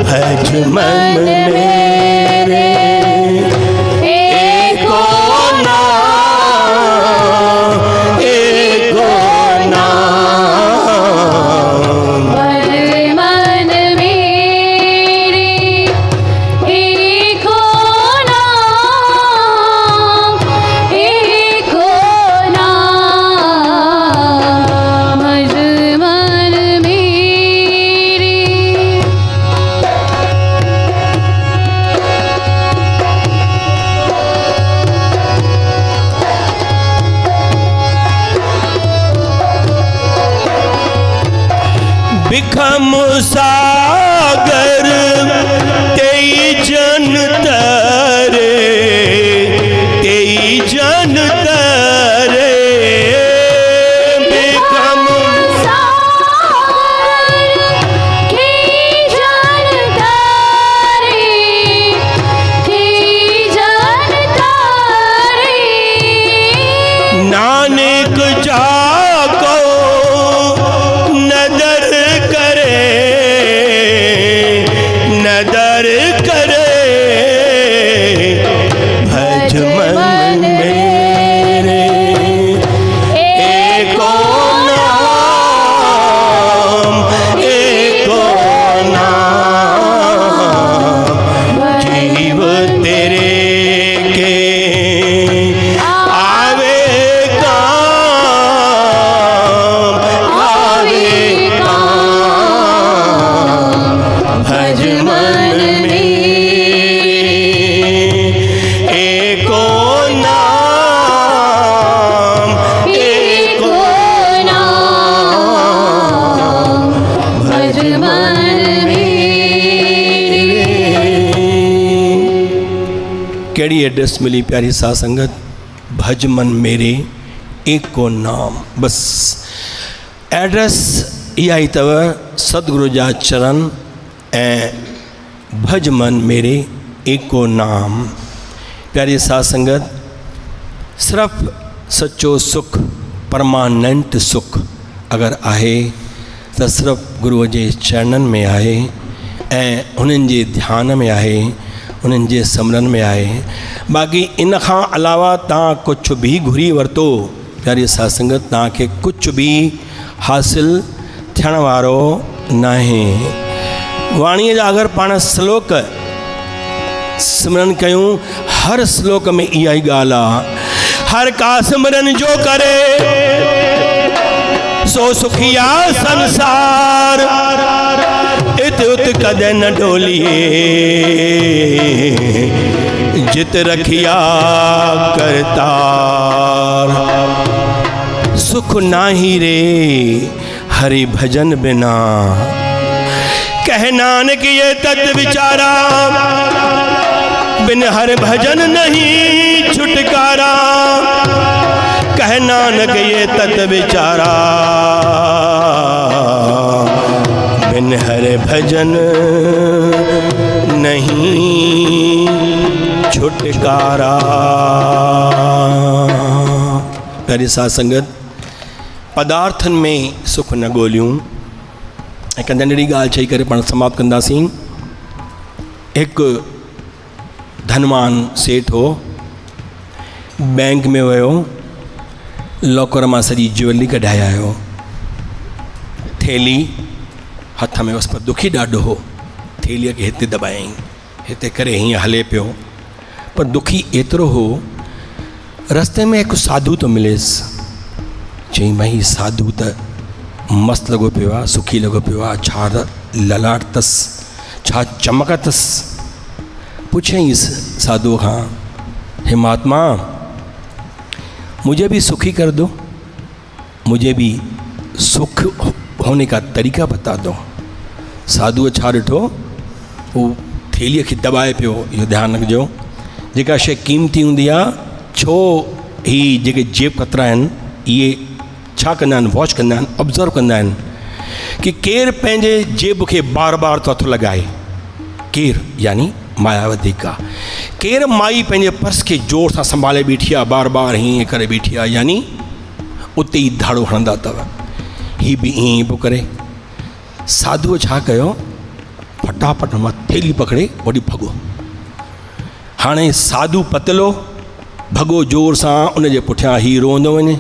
भज मन मेरे एको नाम, एको नाम। भज मन मेरे एको नाम, एको बिखम सागर तेई जन तरे, तेई जन तरे। बिखम सागर तेई जन तरे, तेई जन तरे। नानक जाको नदर करे, नदर करे, भज मन मेरे एको नाम, एको नाम। जीव तेरे के आवे काम, आवे काम। भज मन मेरे एको नाम, एको नाम। भज मन मेरे। केड़ी एड्रेस मिली प्यारी साध संगत? भज मन मेरे एको नाम। बस एड्रेस इहा ई अथव सतगुरु जा चरण ऐं भज मन मेरे एको नाम। प्यारी साध संगत, सिर्फ़ सच्चो सुख, परमानेंट सुख अगर आहे त सिर्फ़ु गुरुअ जे चरणनि में आहे ऐं उन्हनि जे ध्यान में आहे, उन्हनि जे सिमरन में आहे। बाक़ी इन खां अलावा तव्हां कुझु बि घुरी वरितो, प्यारी साध संगत, तव्हांखे कुझु बि हासिल थियण वारो नाहे। वाणीअ जा अगरि पाण श्लोक सिमरन कयूं, हर श्लोक में इहा ई ॻाल्हि आहे, हर का सिमरन जो करे सो सुखिया संसार, इत उत कदे न डोलिए, जित रखिया करतार। सुख नाही रे हरि भजन बिना, कह नानक ये तत् विचारा, बिन हर भजन नहीं छुटकारा। कह नानक ये तत् विचारा, बिन हर भजन नहीं छुटकारा। प्यारी साध संगत, पदार्थन में सुख न ॻोल्हियूं। एक नंढड़ी ॻाल्हि चई करे पाण समाप्त कंदासीं। हिकु धनवान सेठ हो, बैंक में वियो, लॉकर मां सॼी ज्वेलरी कढाए आयो। थैली हथ में उस पर दुखी ॾाढो हो, थैलीअ खे हिते दॿायईं, हिते करे हीअं हले पियो, पर दुखी एतिरो हो। रस्ते में हिकु साधू थो मिलेसि, चई भई साधू त मस्तु लॻो पियो आहे, सुखी लॻो पियो आहे, छा ललाट अथसि, छा चमक अथसि। पुछईंसि साधुअ खां, हे महात्मा मुझे भी सुखी कर दो, मुझे भी सुख होने का तरीक़ा बता दो। साधुअ छा ॾिठो, हू थैलीअ खे दॿाए पियो। इहो ध्यानु रखिजो, जेका शइ क़ीमती हूंदी आहे, छो ही जेके जेब कतरा आहिनि इहे छा कंदा आहिनि, वॉच कंदा आहिनि, ऑब्ज़र्व कंदा आहिनि कि केरु पंहिंजे जेब खे बार बार थो हथु लॻाए, केरु यानी मायावती का, केरु माई पंहिंजे पर्स खे ज़ोर सां संभाले बीठी आहे, बार बार हीअं करे बीठी आहे, यानी उते ई धाड़ो हणंदा अथव। हीअ बि ईअं ई पियो करे। साधुअ छा कयो, फटाफट मां थैली पकड़े ओॾी भॻो। हाणे साधू पतलो भॻो ज़ोर सां, उनजे पुठियां ही रोंदो वञे,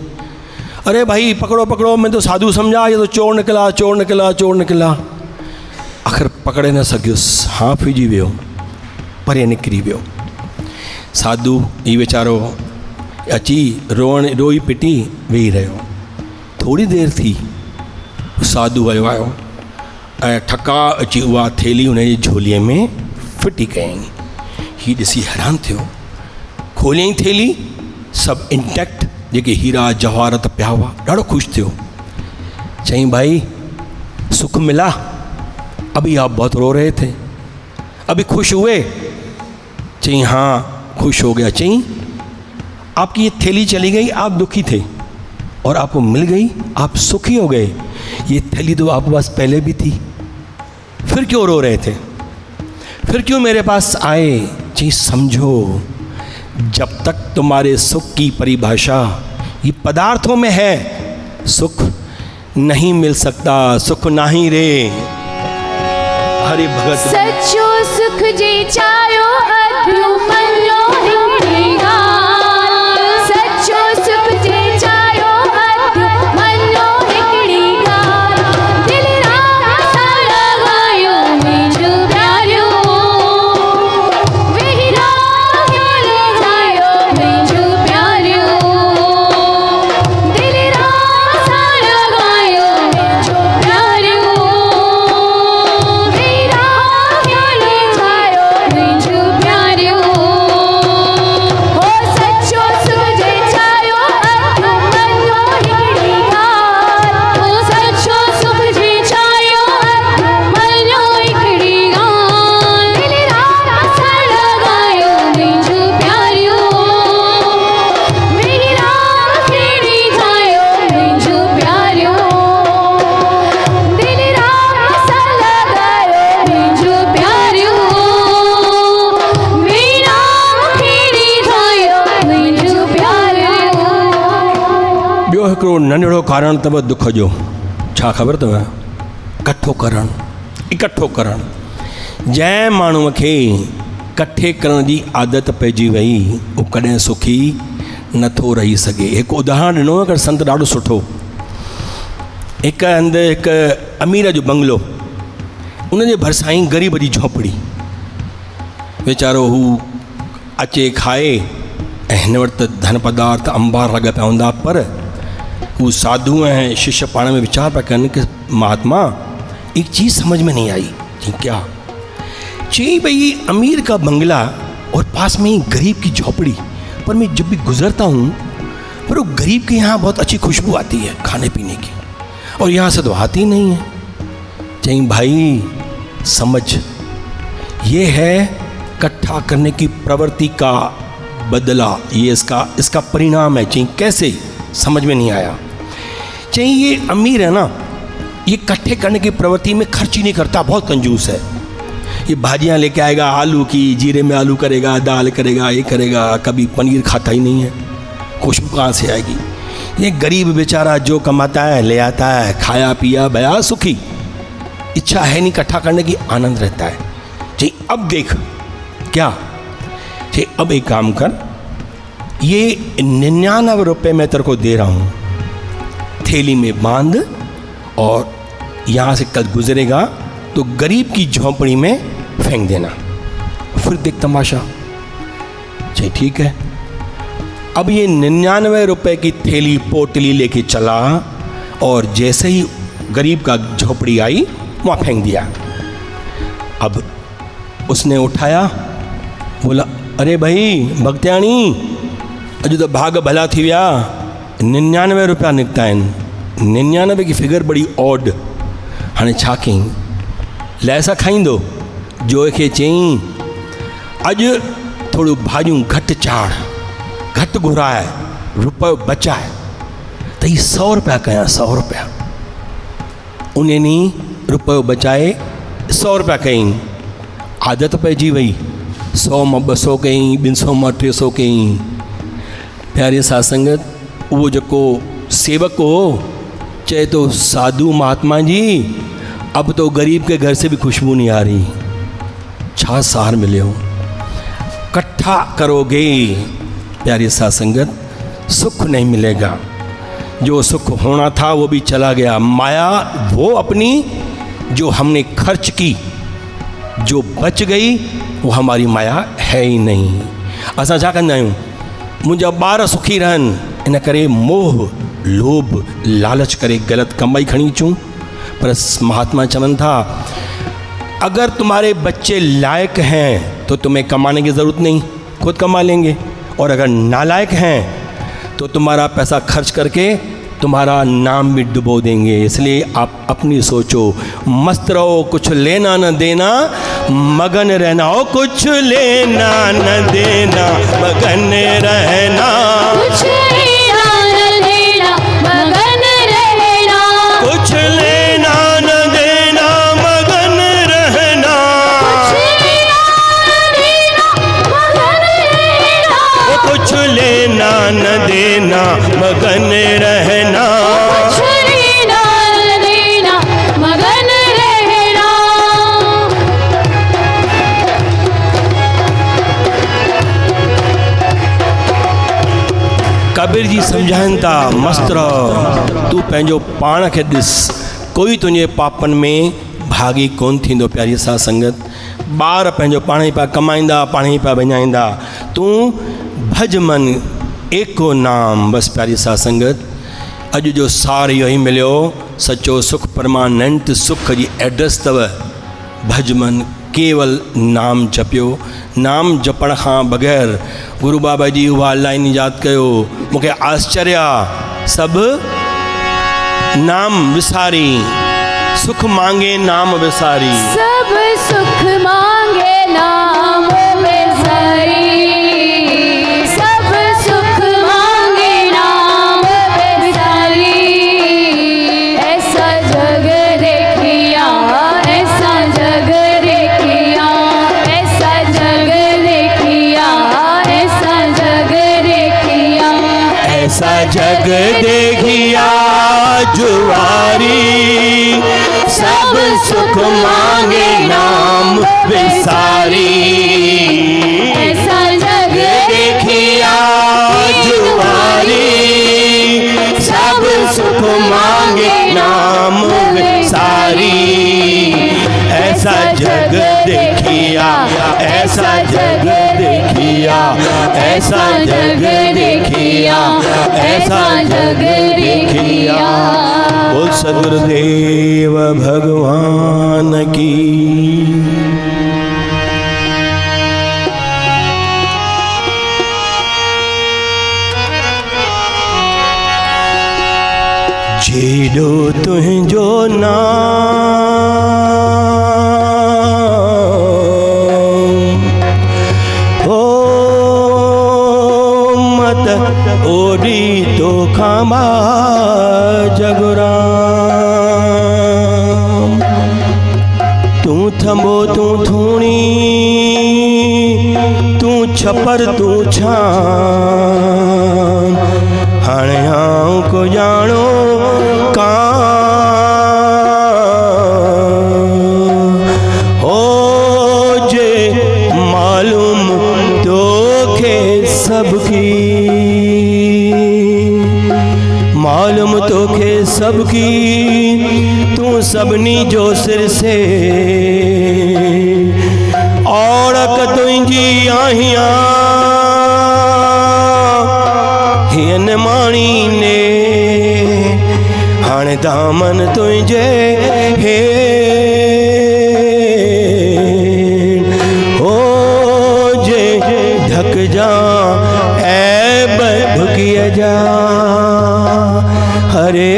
अरे भाई पकड़ो पकड़ो, मैं तो साधु समझा, ये तो चोर निकिला, चोर निकिला, चोर निकिला। आख़िर पकड़े न सघियुसि, हांफिजी वियो, परे निकिरी वियो। साधू ही वीचारो अची रोई पिटी वेही रहियो। थोड़ी देरि थी, साधू आयो ऐं ठका अची उहा थैली हुनजी झोलीअ में फिटी कयईं। ही ॾिसी हैरान थियो, खोलियईं थैली, सभु इंटैक्ट, जेके हीरा जवाहरात पिया हुआ। ॾाढो ख़ुशि थियो, चईं भाई सुख मिला, अभी आप बहुत रो रहे थे, अभी खुश हुए? चईं हाँ खुश हो गया। चईं आपकी ये थैली चली गई, आप दुखी थे, और आपको मिल गई, आप सुखी हो गए। ये थैली तो आपके पास पहले भी थी, फिर क्यों रो रहे थे, फिर क्यों मेरे पास आए? चीं समझो, जब तक तुम्हारे सुख की परिभाषा ये पदार्थों में है, सुख नहीं मिल सकता, सुख नहीं रे। हरि भगत सच्चो सुख जे चायो अधु मनो हिकिड़ी ॻाल्हि, सच्चो सुख जे चायो अधु मनो हिकिड़ी ॻाल्हि, दिल राम सां लॻायो मुंहिंजो प्यारियो, वेही राम ले जायो मुंहिंजो प्यारियो, दिल राम सां लॻायो मुंहिंजो प्यारियो, वेही राम ले जायो मुंहिंजो प्यारियो। हो सच्चो सुख जे चायो अधु मनो हिकिड़ी ॻाल्हि, हो सच्चो सुख जे चायो अधु मनो हिकिड़ी ॻाल्हि, दिल राम सां लॻायो मुंहिंजो प्यारियो, वेही राम ले जायो मुंहिंजो प्यारियो, दिल राम सां लॻायो मुंहिंजो प्यारियो, वेही राम ले जायो मुंहिंजो प्यारियो। ॿियो हिकिड़ो नंढड़ो कारण अथव दुख जो, छा ख़बर अथव? इकट्ठो करणु। जंहिं माण्हूअ खे इकट्ठे करण जी आदत पइजी वई, उहो कॾहिं सुखी नथो रही सघे। हिकु उदाहरण ॾिनो आहे संत ॾाढो सुठो। हिकु हंधि हिकु अमीर जो बंगलो, उनजे भरिसां ई ग़रीब जी झोपड़ी। वीचारो हू अचे खाए, ऐं हिन वटि त धन पदार्थ अंबार लॻा पिया हूंदा, पर हू साधु ऐं शिष्य पाण में वीचार पिया कनि कि महात्मा एक चीज़ समझ में नहीं आई। जी क्या? चई भाई अमीर का बंगला और पास में ही गरीब की झोपड़ी, पर मैं जब भी गुजरता हूँ, पर वो गरीब के यहाँ बहुत अच्छी खुशबू आती है खाने पीने की, और यहाँ से तो आती नहीं है। चई भाई समझ, ये है इकट्ठा करने की प्रवृत्ति का बदला, ये इसका परिणाम है। चई कैसे? समझ में नहीं आया। चई ये अमीर है ना, ये इकट्ठे करने की प्रवृत्ति में खर्च ही नहीं करता, बहुत कंजूस है। ये भाजियाँ लेके आएगा आलू की, जीरे में आलू करेगा, दाल करेगा, ये करेगा, कभी पनीर खाता ही नहीं है, खुशबू कहाँ से आएगी? ये गरीब बेचारा जो कमाता है ले आता है, खाया पिया बया सुखी, इच्छा है नहीं इकट्ठा करने की, आनंद रहता है। जी अब देख क्या, जी अब एक काम कर, ये 99 रुपये मैं तेरे को दे रहा हूँ, थैली में बांध और यहाँ से कल गुजरेगा तो गरीब की झोंपड़ी में फेंक देना, फिर देख तमाशा। चलिए ठीक है। अब ये 99 रुपए की थैली पोटली लेके चला और जैसे ही गरीब का झोपड़ी आई वहाँ फेंक दिया। अब उसने उठाया, बोला अरे भाई भगत्याणी, अॼु तो भाग भला थी विया, 99 रुपया निकिता आहिनि। 99 की फिगर बड़ी ऑड। हाणे छा कयईं? लैसा खाईंदो? जो खे चयईं अॼु थोड़ियूं भाॼियूं घटि चाढ़, घटि घुराए, रुपयो बचाए, त ही 100 रुपया कयां, 100 रुपया। उन ॾींहुं रुपयो बचाए 100 रुपया कयईं। आदत पइजी वई, 100 मां 200 कयईं, 200 मां 300 कयईं। प्यारे साध संगत, उहो जेको सेवक हो चए तो साधु महात्मा जी अब तो गरीब के घर से भी खुशबू नहीं आ रही। छा सहार मिले हो? इकट्ठा करोगे प्यारे साध संगत, सुख नहीं मिलेगा। जो सुख होना था वो भी चला गया। माया वो अपनी जो हमने खर्च की, जो बच गई वो हमारी माया है ही नहीं। असां छा कंदा आहियूं? मुंहिंजा ॿार सुखी रहनि, इन करे मोह लोभ लालच करे गलत कमाई खणी अचूं। पर महात्मा चवनि था अगर तुम्हारे बच्चे लायक हैं तो तुम्हें कमाने की ज़रूरत नहीं, खुद कमा लेंगे। और अगर नालायक हैं तो तुम्हारा पैसा खर्च करके तुम्हारा नाम भी डुबो देंगे। इसलिए आप अपनी सोचो, मस्त रहो, कुछ लेना न देना, मगन रहना हो, कुछ लेना न देना, मगन रहना, कुछ लेना न देना, मगन रहना, कुछ लेना न देना, मगन रहना, कुछ लेना न देना, मगन रहना, कुछ लेना न देना, मगन रहना। कुछ लेना न देना, मगन रहना। कबीर जी सम्झाइनि था, मस्त रहो, तूं पंहिंजो पाण खे ॾिस, कोई तुंहिंजे पापनि में भागी कोन थींदो। प्यारी साध संगत, ॿार पंहिंजो पाण ई पिया कमाईंदा, पाण ई पिया विञाईंदा, तूं भज मन एको नाम। बसि प्यारी साध संगत, अॼु जो सार इहो ई मिलियो, सचो सुख परमानेंट सुख जी एड्रेस अथव। भज मन, केवल नाम जपियो। नाम जपण खां बग़ैर, गुरु बाबा जी उहा लाइन यादि कयो, मूंखे आश्चर्य आहे, सभु नाम विसारी, सुख मांगे नाम विसारी। सब सुख मांगे नाम विसारी, सब सुख मांगे नाम विसारी। ऐसा जग देखिया, ऐसा जग देखिया, ऐसा जग देखिया, ऐसा जग देखिया, ऐसा जग देखिया जुआरी, सब सुख मांगे नाम विसारी। ऐसा जग देखिया जुआरी, सब सुख मांगे नाम विसारी। ऐसा जग देखिया, ऐसा जग देखिया, ऐसा जग देखिया, ऐसा जग देखिया। बोल सदगुरुदेव भगवान की। जेॾो तुंहिंजो नाम ओ मत ओडी तोखां जगराम। तूं थंबो तूं थूणी, तूं छपर तूं छान, हाणे आऊं को ॼाणो कां हो जे मालूम तोखे सबकी, मालूम तोखे सबकी, तूं सभिनी जो सिर से औरक तुंहिंजी आहियां हियन माणी ने हाणे दामन तुंहिंजे हे हो जे धक जा ऐब भुकिय जा हरे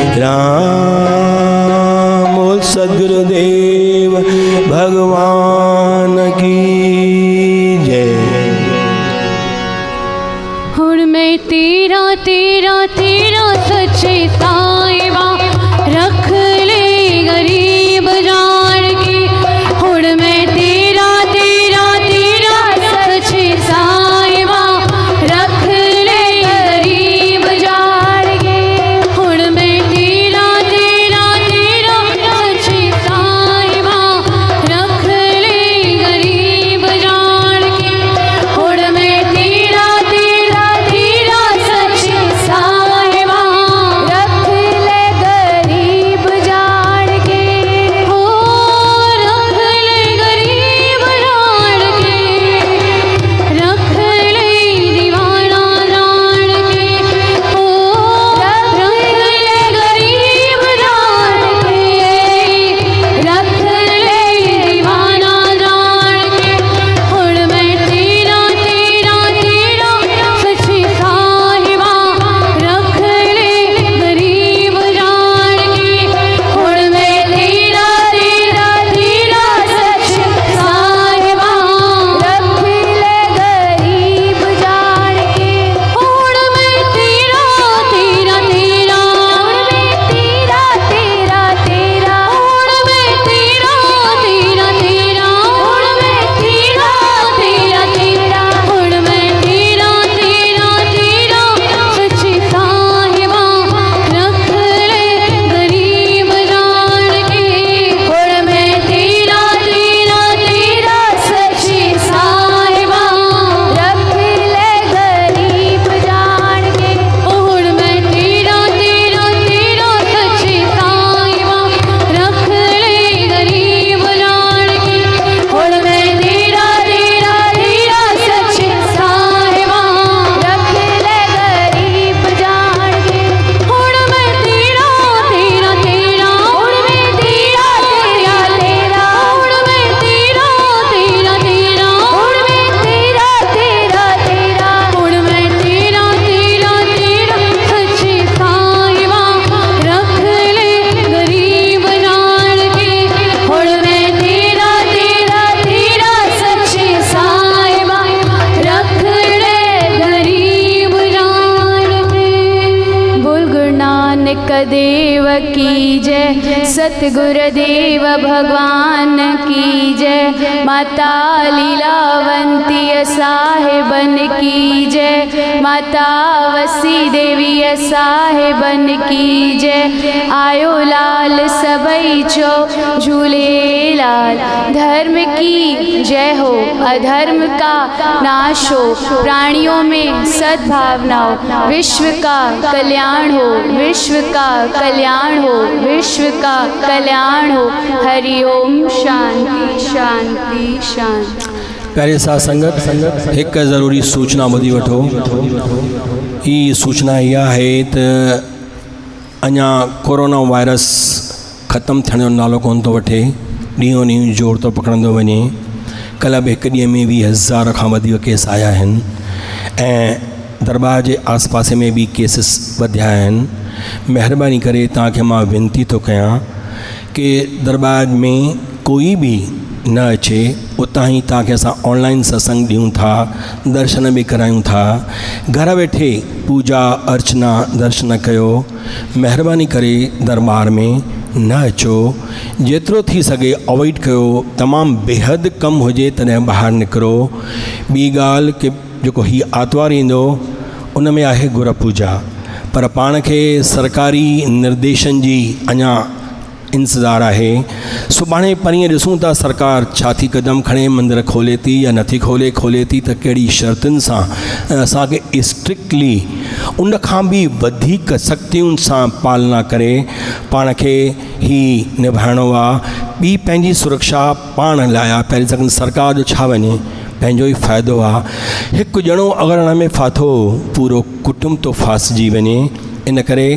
राम बोल सद्गुरुदेव भगवान की जय। हुण मैं तेरा तेरा तेरा सच्चे साहिबा रख ले गरीब जान की। हुण मैं तेरा तेरा तेरा सच्चे साहिबा रख ले गरीब जान की। हुण मैं तेरा तेरा तेरा सच्चे साहिबा रख ले गरीब जान की। हुण मैं तेरा तेरा तेरा सच्चे साहिबा रख ले गरीब जान के। हो रख ले गरीब जान के, रख ले दीवाना जान के। हो रख ले गरीब जान के, रख ले दीवाना जान के। हुण मैं तेरा तेरा तेरा सच्चे साहिबा रख ले गरीब जान के। हुण मैं तेरा तेरा तेरा सच्चे साहिबा रख ले गरीब जान के। हुण मैं तेरा तेरा तेरा हुण मैं तेरा तेरा तेरा हुण मैं तेरा तेरा तेरा हुण मैं तेरा तेरा तेरा सच्चे साहिबा रख ले गरीब जान के। हुण मैं तेरा तेरा तेरा सच्चे साहिबा रख ले गरीब जान के। हुण मैं तेरा तेरा तेरा सच्चे साहिबा रख ले गरीब जान के। हुण मैं तेरा तेरा तेरा सच्चे साहिबा रख ले गरीब जान के। हुण मैं तेरा तेरा तेरा हुण मैं तेरा तेरा तेरा हुण मैं तेरा तेरा तेरा हुण मैं तेरा तेरा तेरा हुण मैं तेरा तेरा तेरा सच्चे साहिबा रख ले गरीब जान के। हुण मैं तेरा तेरा तेरा सच्चे साहिबा रख ले गरीब जान के। बोल गुरु नानक देव की जय, सतगुरुदेव भगवान की जय। माता लीलावंती साहिबन की जय, माता वसी देवी साहिबन की जय। आयो लाल सबई चो झूले लाल, धर्म की जय हो अधर्म का नाश हो, प्राणियों में सद्भावना हो, विश्व का कल्याण हो, विश्व का कल्याण हो, विश्व का कल्याण हो। हरि ओम शांति शांति शांति। प्यारे साथ संगत एक ज़रूरी सूचना ॿुधी वठो। ही सूचना इहा आहे त अञा कोरोना वायरस ख़तमु थियण जो नालो कोन थो वठे, ॾींहों ॾींहुं ज़ोर थो पकड़ंदो वञे। कल्ह बि हिकु ॾींहं में 20,000 खां वधीक केस आया आहिनि ऐं दरबार जे आस पासे में बि केसिस वधिया आहिनि। महिरबानी करे तव्हांखे मां विनती थो कयां कि दरबार में कोई भी न अचे। उतां ई तव्हांखे असां ऑनलाइन सत्संग ॾियूं था, दर्शन बि करायूं था। घर वेठे पूजा अर्चना दर्शन कयो। महिरबानी करे दरबार में न अचो, जेतिरो थी सघे अवॉइड कयो। तमामु बेहद कमु हुजे तॾहिं ॿाहिरि निकिरो। ॿी ॻाल्हि कि जेको हीउ आर्तवारु ईंदो उन में आहे गुर पूजा, पर पाण खे सरकारी निर्देशन जी अञा इंतज़ारु आहे। सुभाणे परीहं ॾिसूं था सरकार छा थी क़दम खणे, मंदर खोले थी या नथी खोले, खोले थी त कहिड़ी शर्तुनि सां। असांखे स्ट्रिक्टली उन खां बि वधीक सख़्तियुनि सां पालना करे पाण खे ही निभाइणो आहे। ॿी पंहिंजी सुरक्षा पाण लाइ आहे। पहिरीं सगन सरकार जो छा वञे, पंहिंजो ई फ़ाइदो आहे। हिकु ॼणो अगरि हुन में फाथो पूरो कुटुंब तो फासिजी वञे। इन करे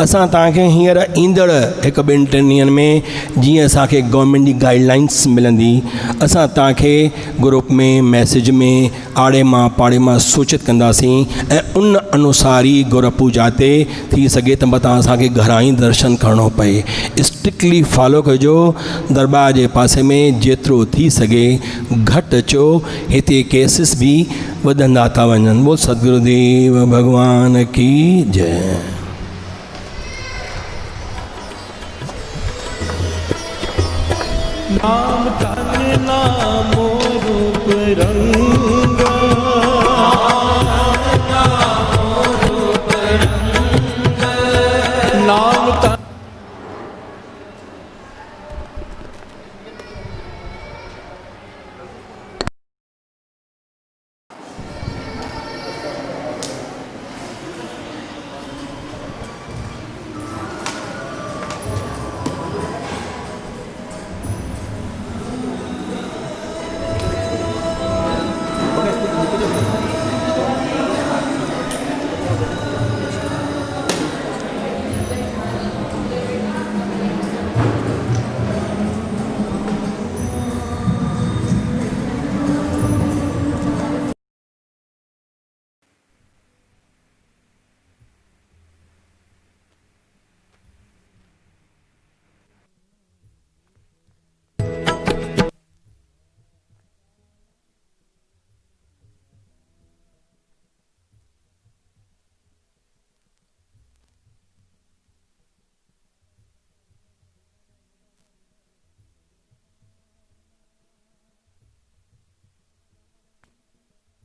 असां तव्हांखे हींअर ईंदड़ हिकु ॿिनि टिनि ॾींहंनि में जीअं असांखे गवर्नमेंट जी गाइडलाइंस मिलंदी, असां तव्हांखे ग्रुप में मैसेज में आड़े मां पाड़े मां सूचित कंदासीं ऐं उन अनुसार ई गुर पूजा ते थी सघे त मतां असांखे घरां ई दर्शन करिणो पए। स्ट्रिक्टली फॉलो कजो। दरबार जे पासे में जेतिरो थी सघे घटि अचो, हिते केसिस बि वधंदा था वञनि। बोल सतगुरुदेव भगवान की जय। नाम तन नामो रूप रंग